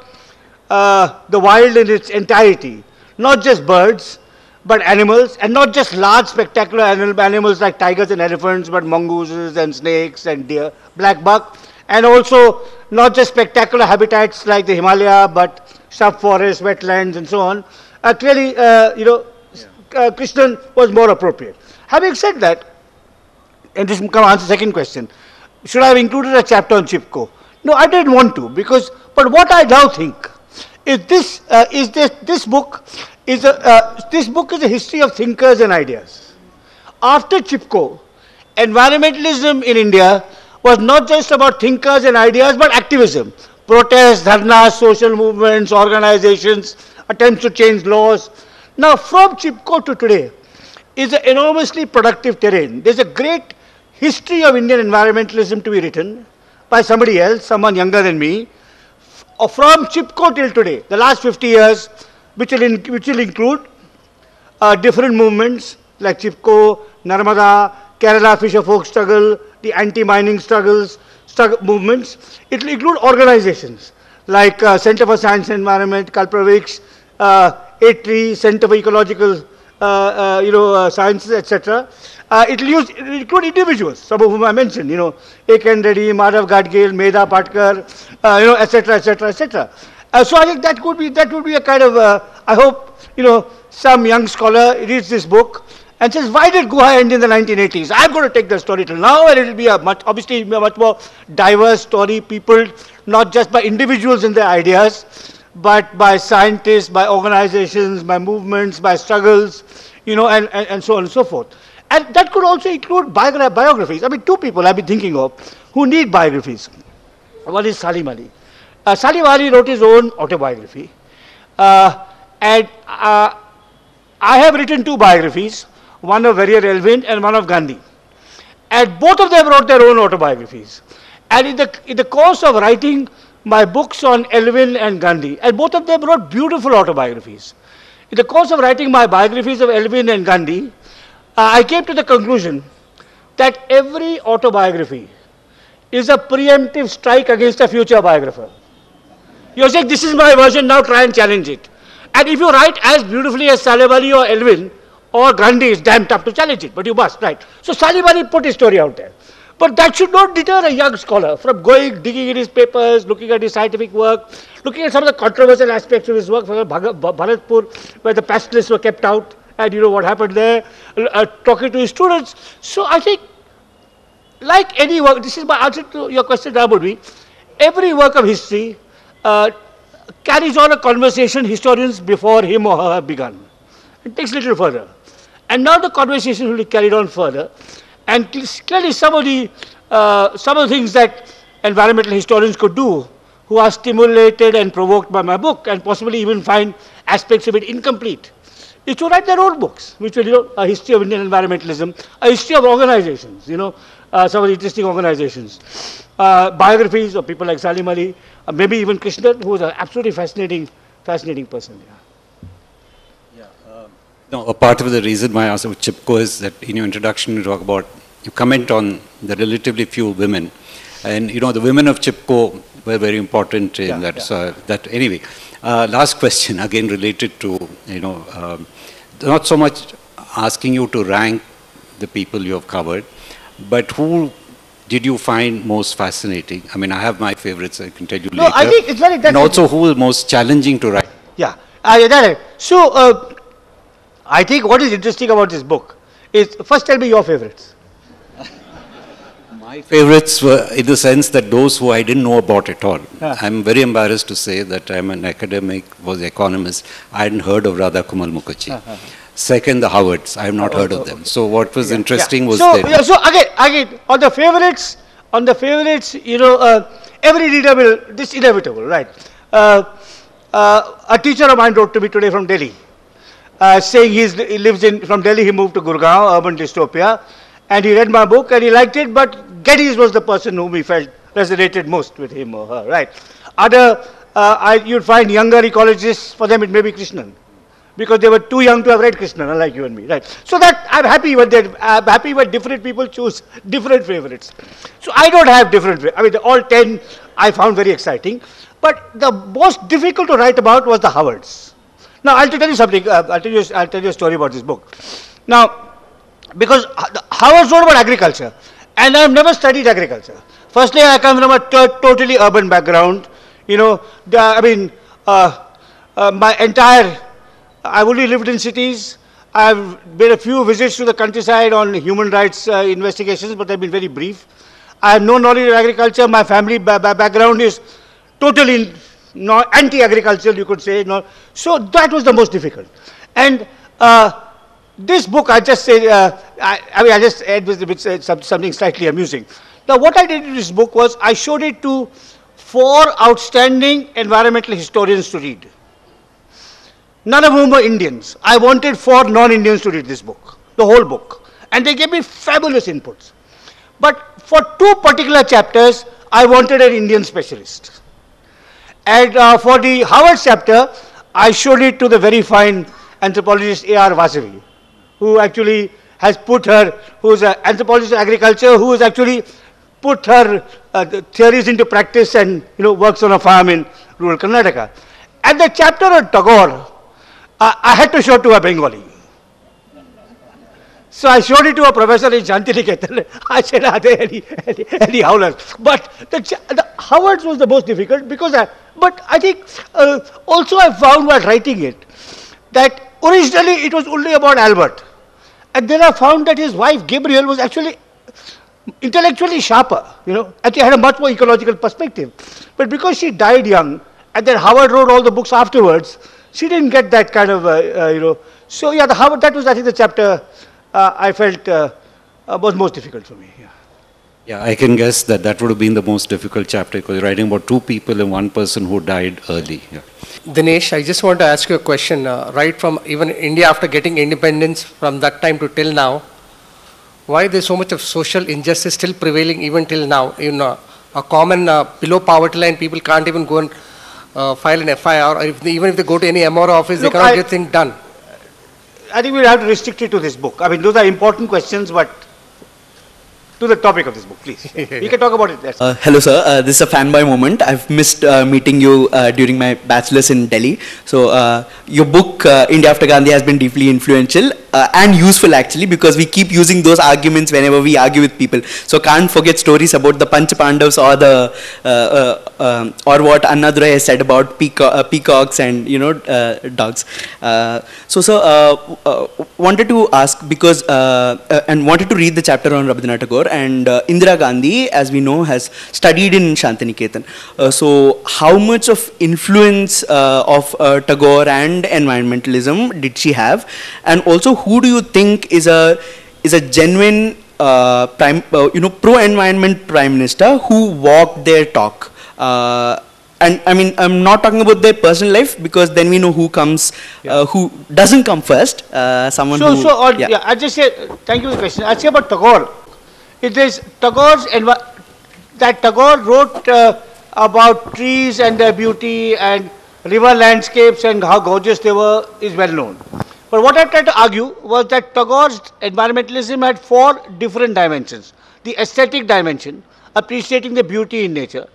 The wild in its entirety, not just birds, but animals, and not just large spectacular animals like tigers and elephants, but mongooses and snakes and deer, black buck, and also not just spectacular habitats like the Himalaya, but subforests, wetlands, and so on. Clearly, Krishnan was more appropriate. Having said that, and this will answer the second question, should I have included a chapter on Chipko? No, I didn't want to, but what I now think is this book is a history of thinkers and ideas. after Chipko, environmentalism in India was not just about thinkers and ideas, but activism. Protests, dharnas, social movements, organizations, attempts to change laws. Now, from Chipko to today is an enormously productive terrain. There's a great history of Indian environmentalism to be written by somebody else, someone younger than me, from Chipko till today, the last 50 years, which will include different movements like Chipko, Narmada, Kerala Fisher Folk struggle, the anti-mining movements. It will include organizations like Center for Science and Environment, Kalpravix, A-Tree, Center for Ecological Sciences, etc. It will include individuals, some of whom I mentioned, Ekan Reddy, Madhav Gadgil, Medha Patkar, etc., etc., etc. So I think that would be a kind of, I hope, some young scholar reads this book and says, why did Guha end in the 1980s? I'm going to take the story till now, and it will be obviously a much more diverse story, peopled not just by individuals and their ideas, but by scientists, by organizations, by movements, by struggles, and so on and so forth. And that could also include biographies. I mean, two people I've been thinking of who need biographies. One is Salim Ali. Salim Ali wrote his own autobiography. And I have written two biographies, one of Verrier Elvin and one of Gandhi. And both of them wrote their own autobiographies. And in the course of writing my books on Elvin and Gandhi, and both of them wrote beautiful autobiographies. In the course of writing my biographies of Elvin and Gandhi, I came to the conclusion that every autobiography is a preemptive strike against a future biographer. You're saying, this is my version, now try and challenge it. And if you write as beautifully as Salim Ali or Elvin or Gandhi, it's damn tough to challenge it, but you must, right? So Salim Ali put his story out there. But that should not deter a young scholar from digging in his papers, looking at his scientific work, looking at some of the controversial aspects of his work, for Bharatpur, where the pastoralists were kept out, and what happened there, talking to his students. So I think, like any work, this is my answer to your question, Ramudi, every work of history carries on a conversation historians before him or her have begun. It takes a little further. And now the conversation will be carried on further. And clearly some of the things that environmental historians could do, who are stimulated and provoked by my book, and possibly even find aspects of it incomplete, is to write their own books, which will, a history of Indian environmentalism, a history of organizations, some of the interesting organizations, biographies of people like Salim Ali, maybe even Krishnan, who was an absolutely fascinating person. No, a part of the reason why I asked about Chipko is that in your introduction you comment on the relatively few women, and the women of Chipko were very important in that. Yeah. So anyway, last question again related to not so much asking you to rank the people you have covered, but who did you find most fascinating? I mean, I have my favorites. I can tell you later. I think it's very. And also, who was most challenging to write? Yeah, that's right. So. I think what is interesting about this book is, first tell me your favorites. My favorites were in the sense that those who I didn't know about at all. I'm very embarrassed to say that I'm an academic, was an economist. I hadn't heard of Radha Kumal Mukherjee. Second, the Howards. I have not heard of them. Okay. So what was interesting was that. So again, on the favorites, every reader will, this is inevitable, right? A teacher of mine wrote to me today from Delhi. Saying he lives from Delhi, he moved to Gurgaon, urban dystopia, and he read my book and he liked it, but Geddes was the person whom he felt resonated most with him or her, right? You'd find younger ecologists, for them it may be Krishnan, because they were too young to have read Krishnan, unlike you and me, right? So that I'm happy with that. I'm happy when different people choose different favorites. So I don't have different, all 10 I found very exciting, but the most difficult to write about was the Howards. Now, I'll tell you something, I'll tell you a story about this book. Now, because Howards wrote about agriculture, and I've never studied agriculture. Firstly, I come from a totally urban background, I've only lived in cities. I've made a few visits to the countryside on human rights investigations, but they've been very brief. I have no knowledge of agriculture. My family background is totally anti-agricultural, you could say. So that was the most difficult. And this book, I just say, I mean, I just add with something slightly amusing. Now, what I did in this book was I showed it to 4 outstanding environmental historians to read. None of whom were Indians. I wanted 4 non-Indians to read this book, the whole book. And they gave me fabulous inputs. But for 2 particular chapters, I wanted an Indian specialist. And for the Howard chapter, I showed it to the very fine anthropologist A.R. Vasavi, who actually has put her, who's an anthropologist of agriculture, who has actually put her theories into practice and works on a farm in rural Karnataka. And the chapter on Tagore, I had to show it to a Bengali. So I showed it to a professor in Shantiniketan. I said, are there any howlers? But the Howard's was the most difficult because but I think also I found while writing it that originally it was only about Albert. And then I found that his wife Gabriel was actually intellectually sharper, and she had a much more ecological perspective. But because she died young, and then Howard wrote all the books afterwards, she didn't get that kind of, So yeah, the Howard, that was I think the chapter I felt was most difficult for me. Yeah. Yeah, I can guess that that would have been the most difficult chapter because you're writing about 2 people and 1 person who died early. Yeah. Dinesh, I just want to ask you a question. Right from even India after getting independence from that time to till now, why there's so much of social injustice still prevailing even till now? A common below poverty line, people can't even go and file an FIR, or even if they go to any MRO office, they cannot get things done. I think we'll have to restrict it to this book. I mean, those are important questions, but to the topic of this book, please. We can talk about it. Hello, sir. This is a fanboy moment. I've missed meeting you during my bachelor's in Delhi. So, your book, India After Gandhi, has been deeply influential and useful actually, because we keep using those arguments whenever we argue with people. So, can't forget stories about the Panch Pandavas or the or what Annadurai has said about peacocks and dogs. So, sir, wanted to ask because and wanted to read the chapter on Rabindranath Tagore. And Indira Gandhi, as we know, has studied in Shantiniketan. So how much of influence of Tagore and environmentalism did she have? And also, who do you think is a genuine pro-environment prime minister who walked their talk? And I mean, I'm not talking about their personal life because then we know who comes, who doesn't come first. Someone who. I just say, thank you for the question. I'll say about Tagore. It is Tagore's, that Tagore wrote about trees and their beauty and river landscapes and how gorgeous they were is well known. But what I tried to argue was that Tagore's environmentalism had 4 different dimensions. The aesthetic dimension, appreciating the beauty in nature.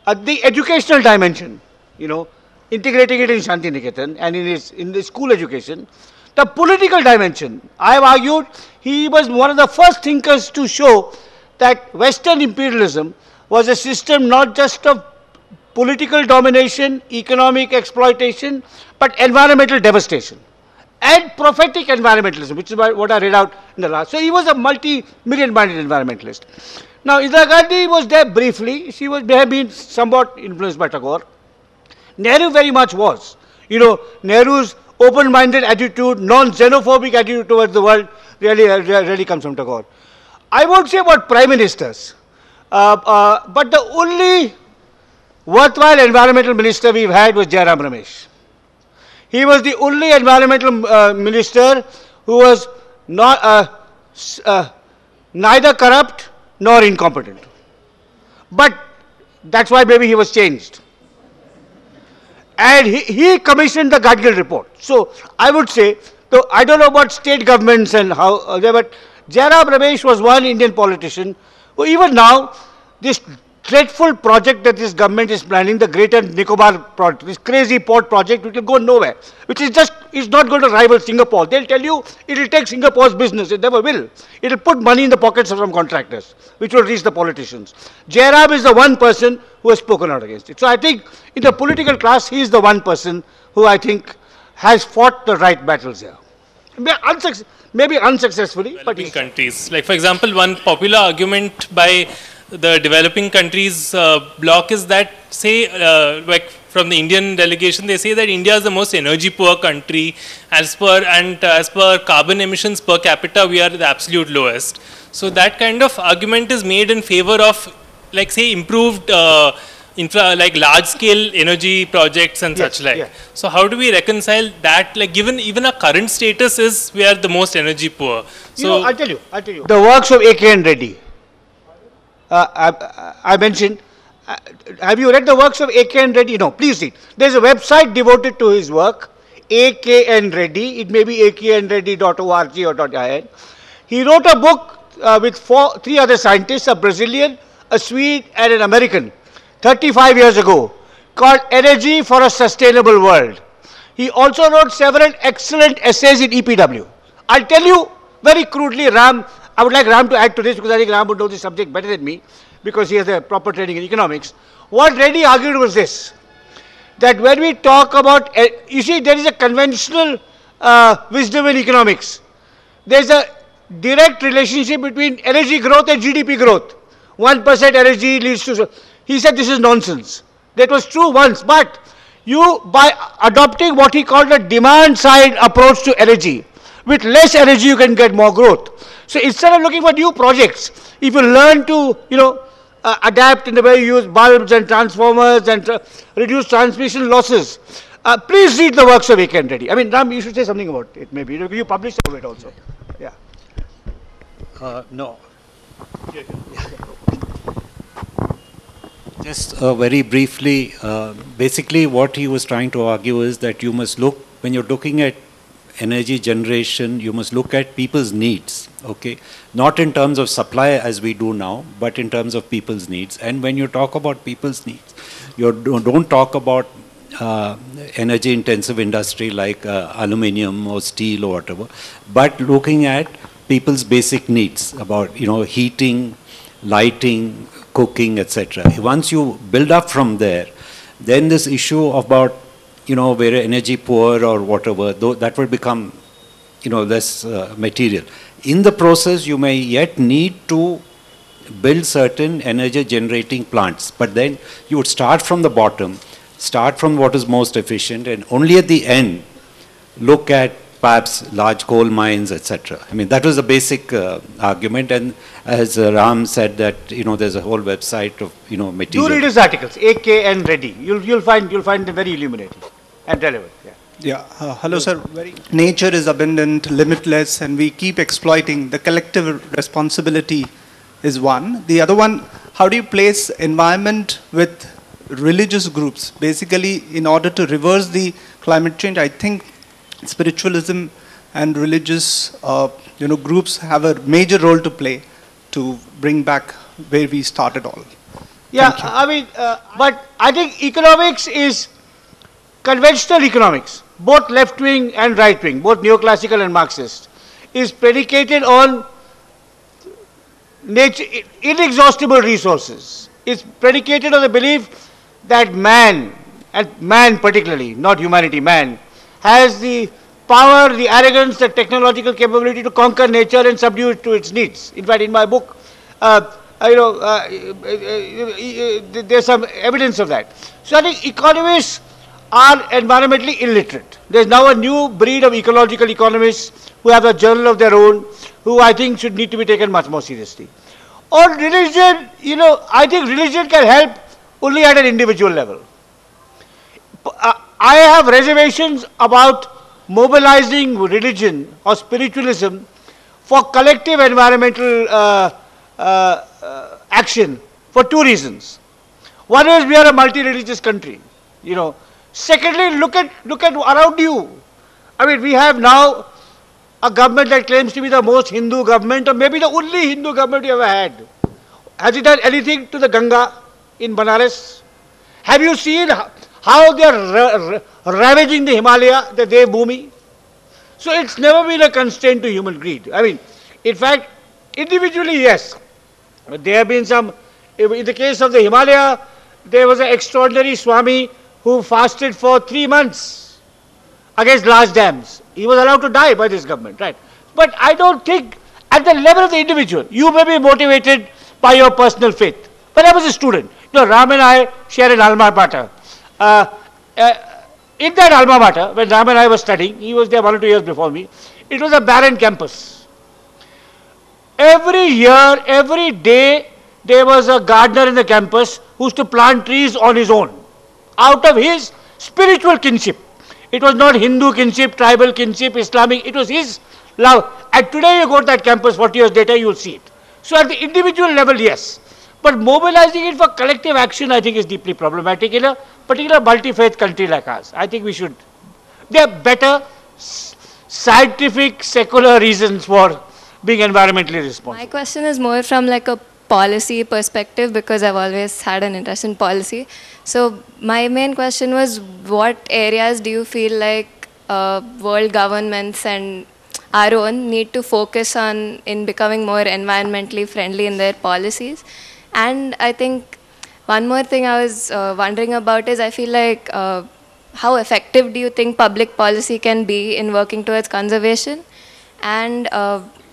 The educational dimension, integrating it in Shantiniketan and in the school education. The political dimension, I have argued he was one of the first thinkers to show that Western imperialism was a system not just of political domination, economic exploitation, but environmental devastation and prophetic environmentalism, which is what I read out in the last. So he was a multi-million-minded environmentalist. Now, Indira Gandhi was there briefly. She may have been somewhat influenced by Tagore. Nehru very much was. Nehru's open-minded attitude, non-xenophobic attitude towards the world really comes from Tagore. I won't say about prime ministers, but the only worthwhile environmental minister we've had was Jairam Ramesh. He was the only environmental minister who was not, neither corrupt nor incompetent. But that's why maybe he was changed. And he commissioned the Gadgil report. So I would say, though I don't know about state governments and how, but Jairam Ramesh was one Indian politician who even now, this dreadful project that this government is planning, the Greater Nicobar project, this crazy port project which will go nowhere, which is not going to rival Singapore. They'll tell you it will take Singapore's business, it never will. It will put money in the pockets of some contractors, which will reach the politicians. Jairam is the one person who has spoken out against it. So I think in the political class, he is the one person who I think has fought the right battles here. Maybe unsuccessfully, but in countries. Like for example, one popular argument by the developing countries block is that, say, like from the Indian delegation, they say that India is the most energy poor country as per carbon emissions per capita, we are the absolute lowest. So that kind of argument is made in favor of, like, say, improved like large scale energy projects and such like. Yeah. So how do we reconcile that, like, given even our current status is we are the most energy poor? So I'll tell you. The works of A.K. and Reddy. I mentioned, have you read the works of A.K. and Reddy? No, please read. There's a website devoted to his work, A.K. and Reddy. It may be akandreddy.org or .in. He wrote a book with three other scientists, a Brazilian, a Swede, and an American, 35 years ago, called Energy for a Sustainable World. He also wrote several excellent essays in EPW. I'll tell you very crudely, Ram, I would like Ram to add to this because I think Ram would know the subject better than me because he has a proper training in economics. What Reddy argued was this, that when we talk about, you see, there is a conventional wisdom in economics. There's a direct relationship between energy growth and GDP growth. 1% energy leads to... He said this is nonsense. That was true once, but you, by adopting what he called a demand side approach to energy, with less energy you can get more growth. So instead of looking for new projects, if you learn to, adapt in the way you use bulbs and transformers and reduce transmission losses, please read the works of A.K. and Reddy. I mean, Ram, you should say something about it maybe. You published some of it also. Yeah. No. Just very briefly, basically what he was trying to argue is that you must look, when you're looking at energy generation, you must look at people's needs, okay? Not in terms of supply as we do now, but in terms of people's needs. And when you talk about people's needs, you don't talk about energy intensive industry like aluminium or steel or whatever, but looking at people's basic needs about, heating, lighting, cooking, etc. Once you build up from there, then this issue about, we're energy poor or whatever, though that will become, less material. In the process, you may yet need to build certain energy generating plants, but then you would start from the bottom, start from what is most efficient, and only at the end look at perhaps large coal mines, etc. I mean, that was the basic argument, and as Ram said that, there's a whole website of, material. Do read his articles, A.K. and Reddy. You'll find them very illuminating and relevant. Yeah. Hello, sir. Nature is abundant, limitless, and we keep exploiting. The collective responsibility is one. The other one, how do you place environment with religious groups? Basically, in order to reverse the climate change, I think spiritualism and religious groups have a major role to play to bring back where we started all. Yeah, I mean, but I think economics is conventional economics, both left-wing and right-wing, both neoclassical and Marxist, is predicated on nature, inexhaustible resources. It's predicated on the belief that man, and man particularly, not humanity, man, has the power, the arrogance, the technological capability to conquer nature and subdue it to its needs. In fact, in my book, there's some evidence of that. So I think economists are environmentally illiterate. There's now a new breed of ecological economists who have a journal of their own, who I think should need to be taken much more seriously. On religion, I think religion can help only at an individual level. I have reservations about mobilizing religion or spiritualism for collective environmental action for two reasons. One is we are a multi-religious country, Secondly, look at around you. I mean, we have now a government that claims to be the most Hindu government, or maybe the only Hindu government you ever had. Has it done anything to the Ganga in Banaras? Have you seen how they are ravaging the Himalaya, the Devbhumi? So it's never been a constraint to human greed. I mean, in fact, individually, yes. But there have been some, in the case of the Himalaya, there was an extraordinary Swami who fasted for 3 months against large dams. He was allowed to die by this government, right? But I don't think at the level of the individual, you may be motivated by your personal faith. When I was a student, Ram and I share an alma mater. In that alma mater, when Ram and I were studying, he was there 1 or 2 years before me, it was a barren campus. Every year, every day, there was a gardener in the campus who used to plant trees on his own, out of his spiritual kinship. It was not Hindu kinship, tribal kinship, Islamic, it was his love. And today you go to that campus, 40 years later, you will see it. So at the individual level, yes. But mobilizing it for collective action, I think, is deeply problematic in a particular multi-faith country like ours. I think we should, there are better scientific, secular reasons for being environmentally responsible. My question is more from like a policy perspective, because I've always had an interest in policy. So my main question was, what areas do you feel like world governments and our own need to focus on in becoming more environmentally friendly in their policies? And I think one more thing I was wondering about is, I feel like how effective do you think public policy can be in working towards conservation? And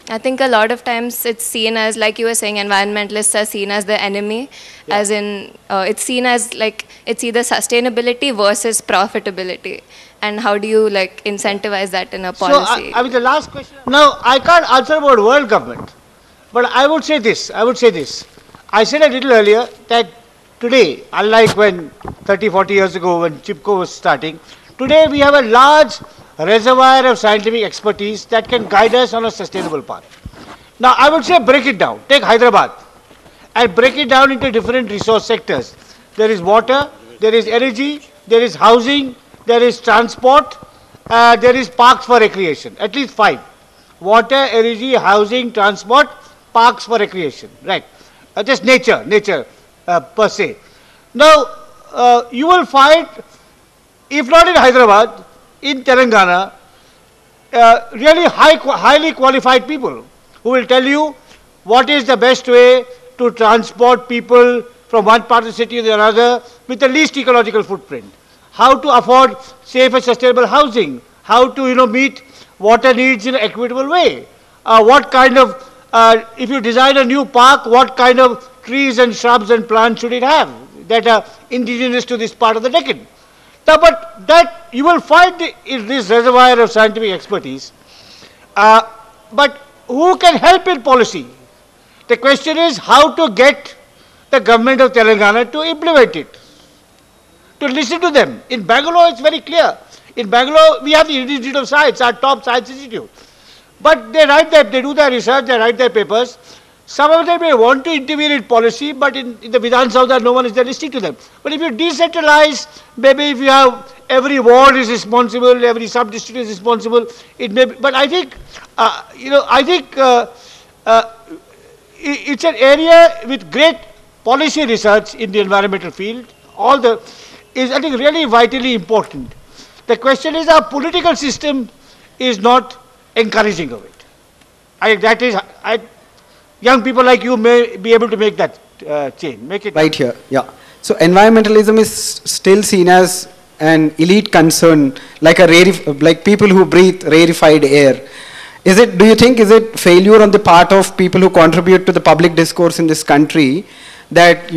I think a lot of times it's seen as, like you were saying, environmentalists are seen as the enemy, as in it's seen as like it's either sustainability versus profitability. And how do you like incentivize that in a policy? So, I mean, the last question. Now, I can't answer about world government, but I would say this. I said a little earlier that today, unlike when 30, 40 years ago when CHIPCO was starting, today we have a large reservoir of scientific expertise that can guide us on a sustainable path. Now, I would say break it down. Take Hyderabad and break it down into different resource sectors. There is water, there is energy, there is housing, there is transport, there is parks for recreation, at least 5. Water, energy, housing, transport, parks for recreation, right? Just nature per se. Now, you will find, if not in Hyderabad, in Telangana, really highly qualified people who will tell you what is the best way to transport people from one part of the city to the other with the least ecological footprint. How to afford safe and sustainable housing. How to, meet water needs in an equitable way. What kind of, if you design a new park, what kind of trees and shrubs and plants should it have that are indigenous to this part of the Deccan? Now, but that you will find in this reservoir of scientific expertise. But who can help in policy? The question is how to get the government of Telangana to implement it, to listen to them. In Bangalore, it's very clear. In Bangalore, we have the Institute of Science, our top science institute. But they do their research, they write their papers. Some of them may want to intervene in policy, but in the Vidhan Saudha, no one is there listening to them. But if you decentralize, maybe if you have every ward is responsible, every sub-district is responsible, it may be, but I think, it's an area with great policy research in the environmental field, is I think really vitally important. The question is our political system is not encouraging of it. Young people like you may be able to make that change. Make it right here. Yeah. So environmentalism is still seen as an elite concern, like people who breathe rarefied air. Do you think is it failure on the part of people who contribute to the public discourse in this country that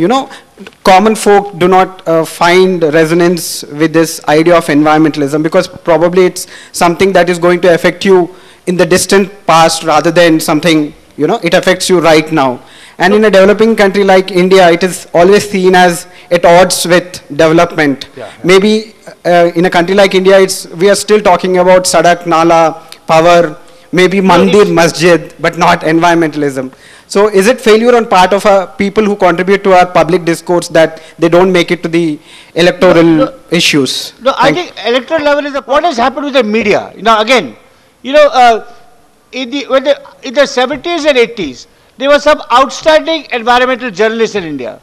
common folk do not find resonance with this idea of environmentalism, because probably it's something that is going to affect you in the distant past rather than something it affects you right now. And in a developing country like India, it is always seen as at odds with development. Maybe in a country like India, we are still talking about sadak, nala, power, maybe mandir, masjid, but not environmentalism. So is it failure on part of people who contribute to our public discourse that they don't make it to the electoral issues? No, I think electoral level is what has happened with the media. Now again, in the 70s and 80s, there were some outstanding environmental journalists in India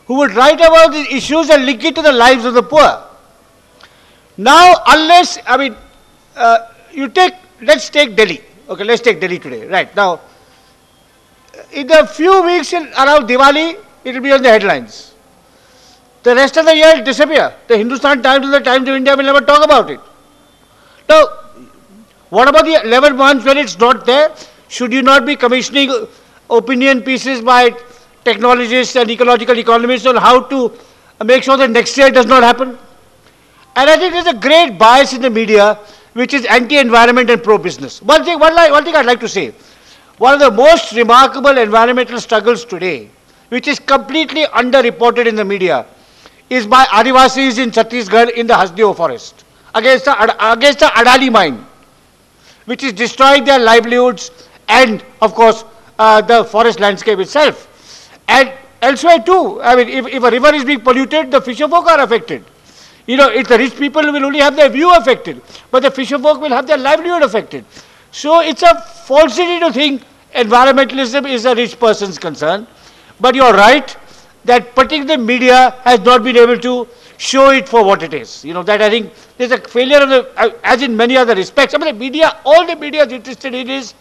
who would write about these issues and link it to the lives of the poor. Now, unless, let's take Delhi. Okay, let's take Delhi today. Right, now, in the few weeks around Diwali, it will be on the headlines. The rest of the year, it will disappear. The Hindustan Times and the Times of India will never talk about it. Now, what about the 11 months when it's not there? Should you not be commissioning opinion pieces by technologists and ecological economists on how to make sure that next year does not happen. And I think there's a great bias in the media which is anti-environment and pro-business. One thing I'd like to say, one of the most remarkable environmental struggles today, which is completely underreported in the media, is by Adivasis in Chhattisgarh in the Hasdeo forest against the Adani mine, which is destroying their livelihoods and, of course, the forest landscape itself. And elsewhere too, I mean, if a river is being polluted, the fisherfolk are affected. You know, it's the rich people who will only have their view affected, but the fisherfolk will have their livelihood affected. So it's a falsity to think environmentalism is a rich person's concern. But you're right that particular media has not been able to show it for what it is. You know, that I think there's a failure of the, as in many other respects. I mean, the media, all the media is interested in is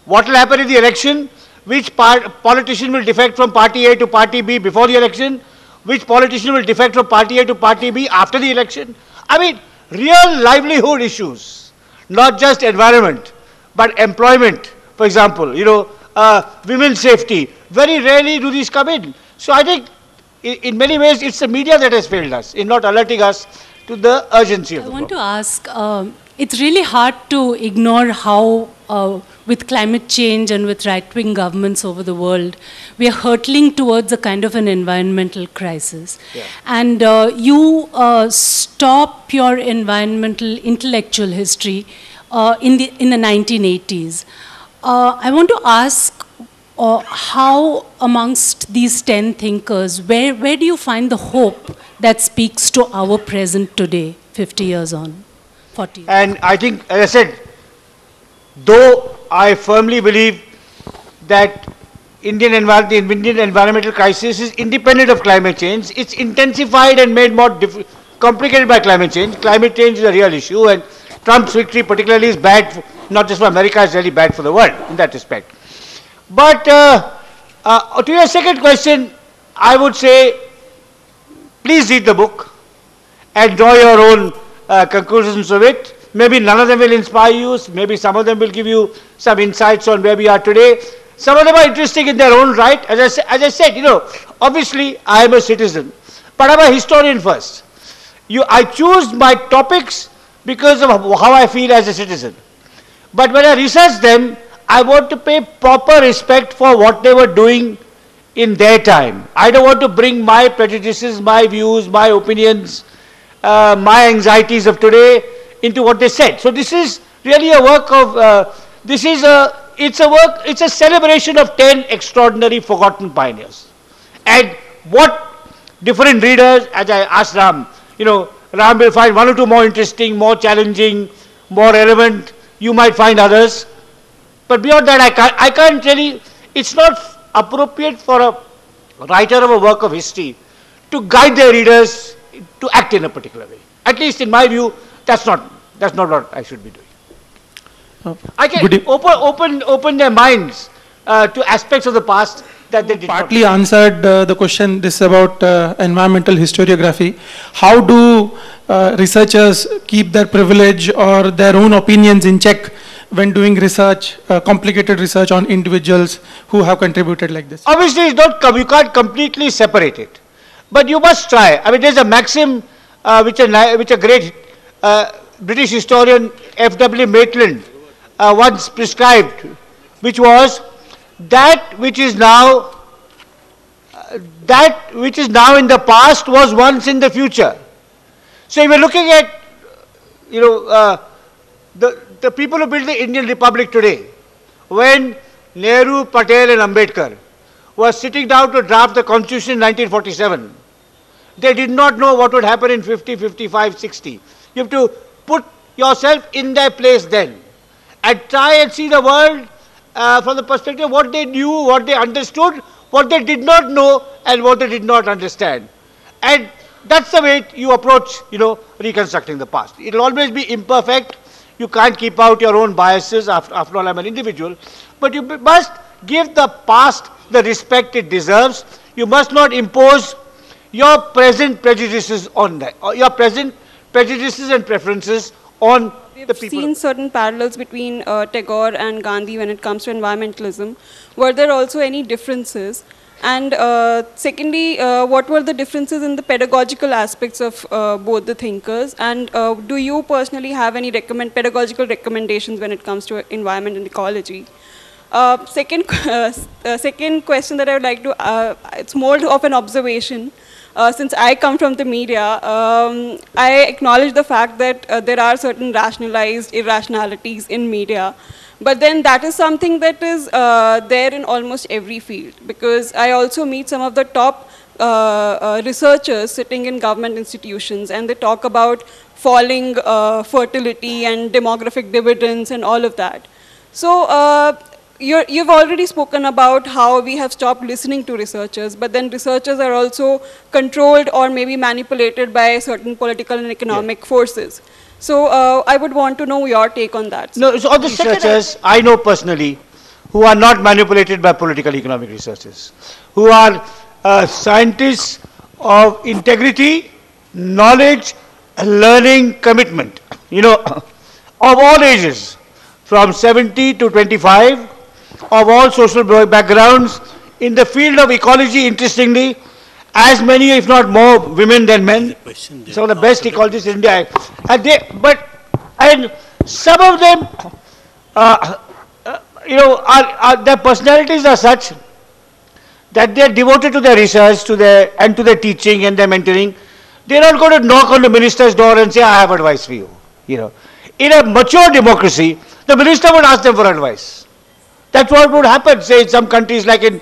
what will happen in the election, which politician will defect from party A to party B before the election, which politician will defect from party A to party B after the election. I mean, real livelihood issues, not just environment, but employment, for example, you know, women's safety. Very rarely do these come in. So I think in many ways it's the media that has failed us in not alerting us to the urgency of the problem. I want to ask, it's really hard to ignore how with climate change and with right-wing governments over the world, we are hurtling towards a kind of an environmental crisis. Yeah. And you stop your environmental intellectual history in the 1980s. I want to ask how amongst these 10 thinkers, where do you find the hope that speaks to our present today, 50 years on, 40 years? And I think, as I said, though I firmly believe that the Indian environmental crisis is independent of climate change, it's intensified and made more complicated by climate change. Climate change is a real issue, and Trump's victory particularly is bad, not just for America, it's really bad for the world in that respect. But to your second question, I would say, please read the book and draw your own conclusions of it. Maybe none of them will inspire you, maybe some of them will give you some insights on where we are today. Some of them are interesting in their own right. As I said, you know, obviously I am a citizen, but I'm a historian first. I choose my topics because of how I feel as a citizen. But when I research them, I want to pay proper respect for what they were doing in their time. I don't want to bring my prejudices, my views, my opinions, my anxieties of today into what they said. So this is really a work of, it's a celebration of 10 extraordinary forgotten pioneers. And what different readers, as I asked Ram, you know, Ram will find one or two more interesting, more challenging, more relevant. You might find others. But beyond that, I can't really, it's not appropriate for a writer of a work of history to guide their readers to act in a particular way. At least in my view, that's not what I should be doing. I can open their minds to aspects of the past that they did partly not answered the question. This is about environmental historiography. How do researchers keep their privilege or their own opinions in check when doing research, complicated research on individuals who have contributed like this? Obviously, you can't completely separate it, but you must try. I mean, there's a maxim which a great British historian F.W. Maitland once prescribed, which was that which is now in the past was once in the future. So if you're looking at, you know, the people who built the Indian Republic today, when Nehru, Patel and Ambedkar were sitting down to draft the Constitution in 1947, they did not know what would happen in 50, 55, 60. You have to put yourself in their place then and try and see the world from the perspective of what they knew, what they understood, what they did not know and what they did not understand. And that's the way you approach, you know, reconstructing the past. It will always be imperfect. You can't keep out your own biases. After all, I'm an individual. But you must give the past the respect it deserves. You must not impose your present prejudices on that, or your present prejudices and preferences on the We've people. seen certain parallels between Tagore and Gandhi when it comes to environmentalism. Were there also any differences? And secondly, what were the differences in the pedagogical aspects of both the thinkers? And do you personally have any pedagogical recommendations when it comes to environment and ecology? Second question that I would like to, it's more of an observation. Since I come from the media, I acknowledge the fact that there are certain rationalized irrationalities in media. But then that is something that is there in almost every field, because I also meet some of the top researchers sitting in government institutions, and they talk about falling fertility and demographic dividends and all of that. So you've already spoken about how we have stopped listening to researchers, but then researchers are also controlled or maybe manipulated by certain political and economic forces. So I would want to know your take on that. No, so all the researchers I know personally who are not manipulated by political economic researchers, who are scientists of integrity, knowledge, learning, commitment, you know, of all ages, from 70 to 25, of all social backgrounds. In the field of ecology, interestingly, as many, if not more, women than men. Some of the best ecologists in India. And some of them, you know, their personalities are such that they are devoted to their research, to their teaching and their mentoring. They are not going to knock on the minister's door and say, I have advice for you. You know, in a mature democracy, the minister would ask them for advice. That's what would happen, say, in some countries like in,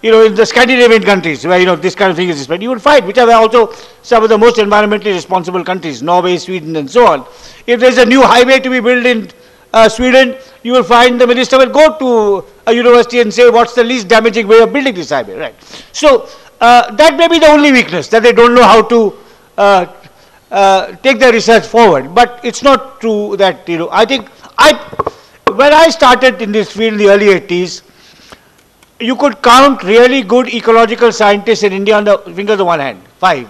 you know, in the Scandinavian countries where, you know, this kind of thing is spread. You would find, which are also some of the most environmentally responsible countries, Norway, Sweden, and so on. If there's a new highway to be built in Sweden, you will find the minister will go to a university and say, what's the least damaging way of building this highway, right? So that may be the only weakness, that they don't know how to take their research forward. But it's not true that, you know, I think when I started in this field in the early 80s, you could count really good ecological scientists in India on the fingers of one hand, 5.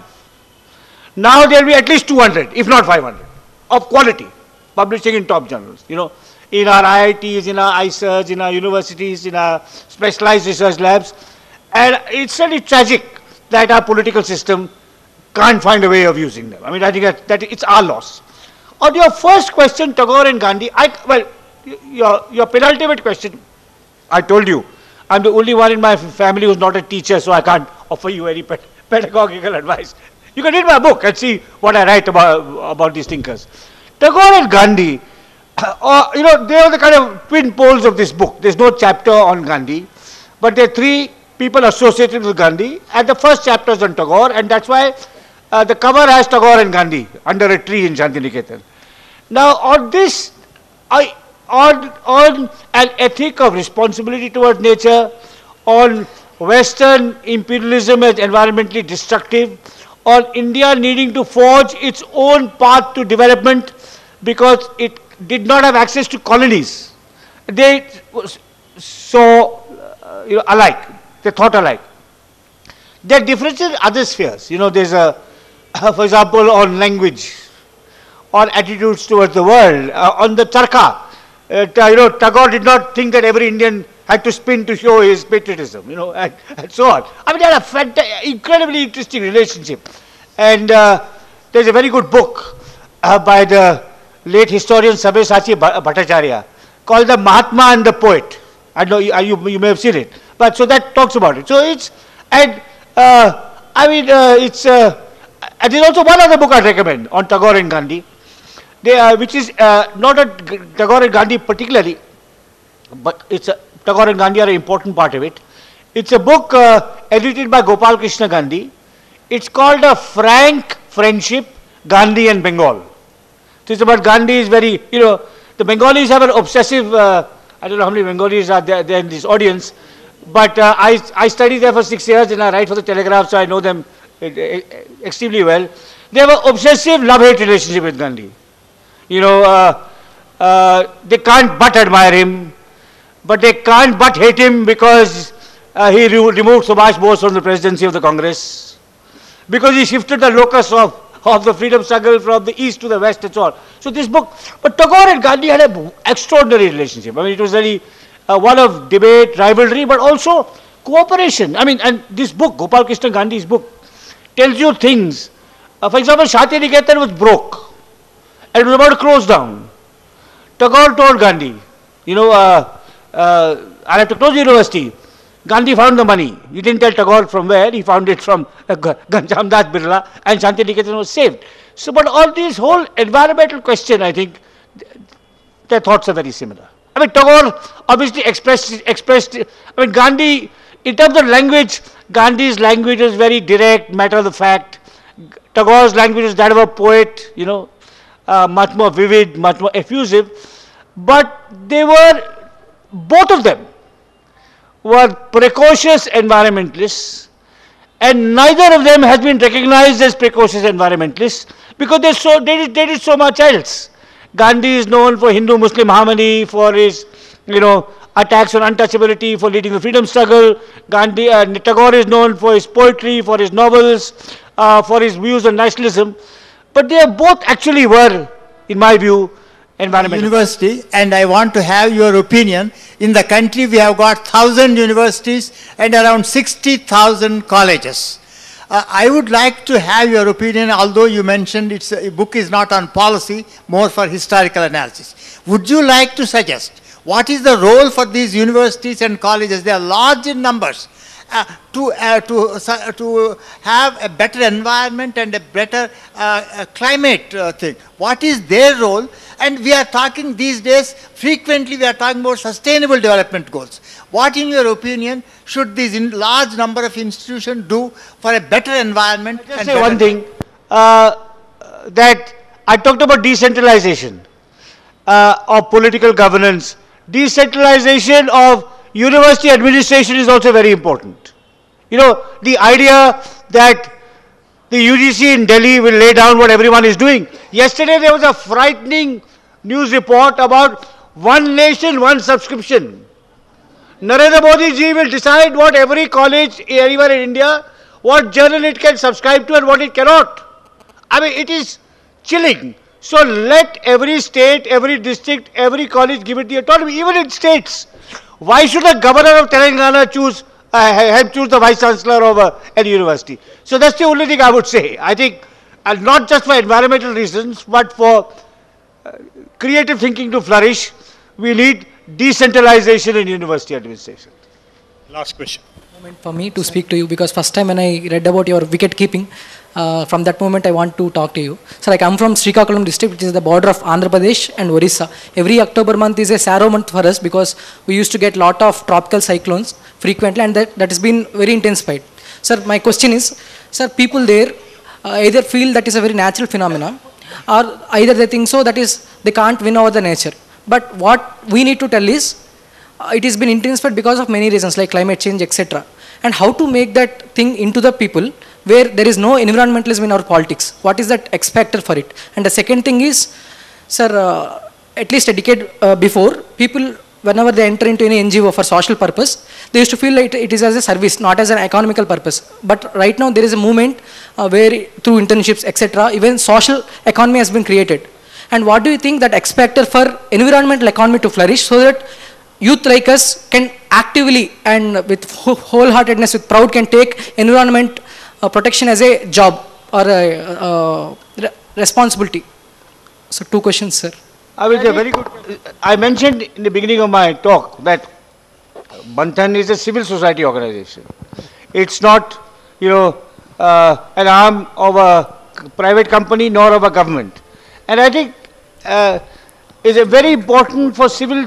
Now there will be at least 200, if not 500, of quality, publishing in top journals, you know, in our IITs, in our ISERs, in our universities, in our specialized research labs. And it's really tragic that our political system can't find a way of using them. I mean, I think that it's our loss. On your first question, Tagore and Gandhi, well, your penultimate question, I told you, I'm the only one in my family who's not a teacher, so I can't offer you any pedagogical advice. You can read my book and see what I write about these thinkers. Tagore and Gandhi, you know, they are the kind of twin poles of this book. There's no chapter on Gandhi, but there are 3 people associated with Gandhi, and the first chapter is on Tagore, and that's why the cover has Tagore and Gandhi under a tree in Shantiniketan. Now, on this, on an ethic of responsibility towards nature, on Western imperialism as environmentally destructive, on India needing to forge its own path to development because it did not have access to colonies. They saw you know, alike, they thought alike. There are differences in other spheres. You know, there's a, for example, on language, on attitudes towards the world, on the charkha. You know, Tagore did not think that every Indian had to spin to show his patriotism, you know, and so on. I mean, they had a incredibly interesting relationship. And there's a very good book by the late historian Sabyasachi Bhattacharya called The Mahatma and the Poet. I know you may have seen it. But so that talks about it. So it's, and I mean, it's, and there's also one other book I'd recommend on Tagore and Gandhi. Which is not a Tagore and Gandhi particularly, but it's Tagore and Gandhi are an important part of it. It's a book edited by Gopal Krishna Gandhi. It's called A Frank Friendship, Gandhi and Bengal. So it's about Gandhi is very, you know, the Bengalis have an obsessive, I don't know how many Bengalis are there in this audience, but I studied there for 6 years and I write for the Telegraph, so I know them extremely well. They have an obsessive love-hate relationship with Gandhi. You know, they can't but admire him, but they can't but hate him because he removed Subhash Bose from the presidency of the Congress, because he shifted the locus of of the freedom struggle from the east to the west and so on. So this book, but Tagore and Gandhi had an extraordinary relationship. I mean, it was very one of debate, rivalry, but also cooperation. I mean, and this book, Gopal Krishna Gandhi's book, tells you things. For example, Shanti Niketan was broke and it was about to close down. Tagore told Gandhi, you know, I have to close the university. Gandhi found the money. He didn't tell Tagore from where. He found it from Ghanshyamdas Birla, and Shanti Niketan was saved. So, but all these whole environmental question, I think, their thoughts are very similar. I mean, Tagore obviously expressed, I mean, Gandhi, in terms of language, Gandhi's language was very direct, matter of the fact. Tagore's language was that of a poet, you know, much more vivid, much more effusive. But they were, both of them were precocious environmentalists, and neither of them has been recognized as precocious environmentalists because they did so much else. Gandhi is known for Hindu-Muslim harmony, for his, you know, attacks on untouchability, for leading the freedom struggle. Tagore is known for his poetry, for his novels, for his views on nationalism. But they both actually were, in my view, environmental. University, and I want to have your opinion. In the country, we have got 1,000 universities and around 60,000 colleges. I would like to have your opinion, although you mentioned it's a book is not on policy, more for historical analysis. Would you like to suggest what is the role for these universities and colleges? They are large in numbers. To have a better environment and a better climate thing. What is their role? And we are talking these days, frequently we are talking about sustainable development goals. What in your opinion should these large number of institutions do for a better environment? Just say one thing, that I talked about decentralization of political governance. Decentralization of university administration is also very important. You know, the idea that the UGC in Delhi will lay down what everyone is doing. Yesterday there was a frightening news report about one nation, one subscription. Narendra Modi ji will decide what every college anywhere in India, what journal it can subscribe to and what it cannot. I mean, it is chilling. So let every state, every district, every college give it the autonomy, even in states. Why should the governor of Telangana choose, help choose the vice chancellor of any university? So that's the only thing I would say. I think, and not just for environmental reasons, but for creative thinking to flourish, we need decentralization in university administration. Last question. Moment for me to speak to you, because first time when I read about your wicket keeping, from that moment I want to talk to you. So I come from Srikakulam district, which is the border of Andhra Pradesh and Orissa. Every October month is a sorrow month for us because we used to get lot of tropical cyclones frequently, and that has been very intensified. Sir, my question is, sir, people there either feel that is a very natural phenomenon, or either they think so that is they can't win over the nature. But what we need to tell is, it has been intensified because of many reasons like climate change, etc. And how to make that thing into the people where there is no environmentalism in our politics. What is that X factor for it? And the second thing is, sir, at least a decade before, people, whenever they enter into any NGO for social purpose, they used to feel like it is as a service, not as an economical purpose. But right now there is a movement where through internships, etc., even social economy has been created. And what do you think that X factor for environmental economy to flourish so that youth like us can actively and with wholeheartedness, with proud, can take environment protection as a job or a responsibility? So 2 questions, sir. I was very good. I mentioned in the beginning of my talk that Manthan is a civil society organization. It's not, you know, an arm of a private company nor of a government. And I think it's very important for civil,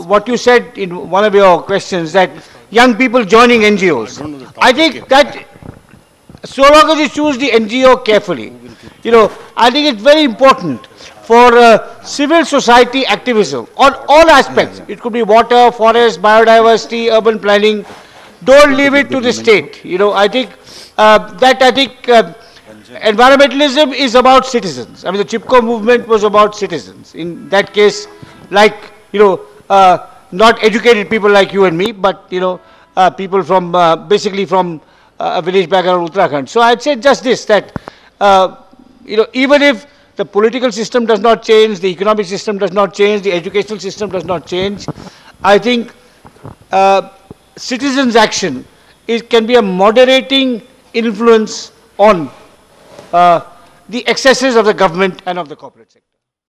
what you said in one of your questions, that young people joining NGOs. I think that so long as you choose the NGO carefully, you know, I think it's very important for civil society activism on all aspects. It could be water, forest, biodiversity, urban planning. Don't leave it to the state. You know, I think environmentalism is about citizens. I mean, the Chipko movement was about citizens. In that case, like, you know, not educated people like you and me, but, you know, people from, basically from a village background in Uttarakhand. So I'd say just this, that even if the political system does not change, the economic system does not change, the educational system does not change, I think citizens' action can be a moderating influence on the excesses of the government and of the corporate sector.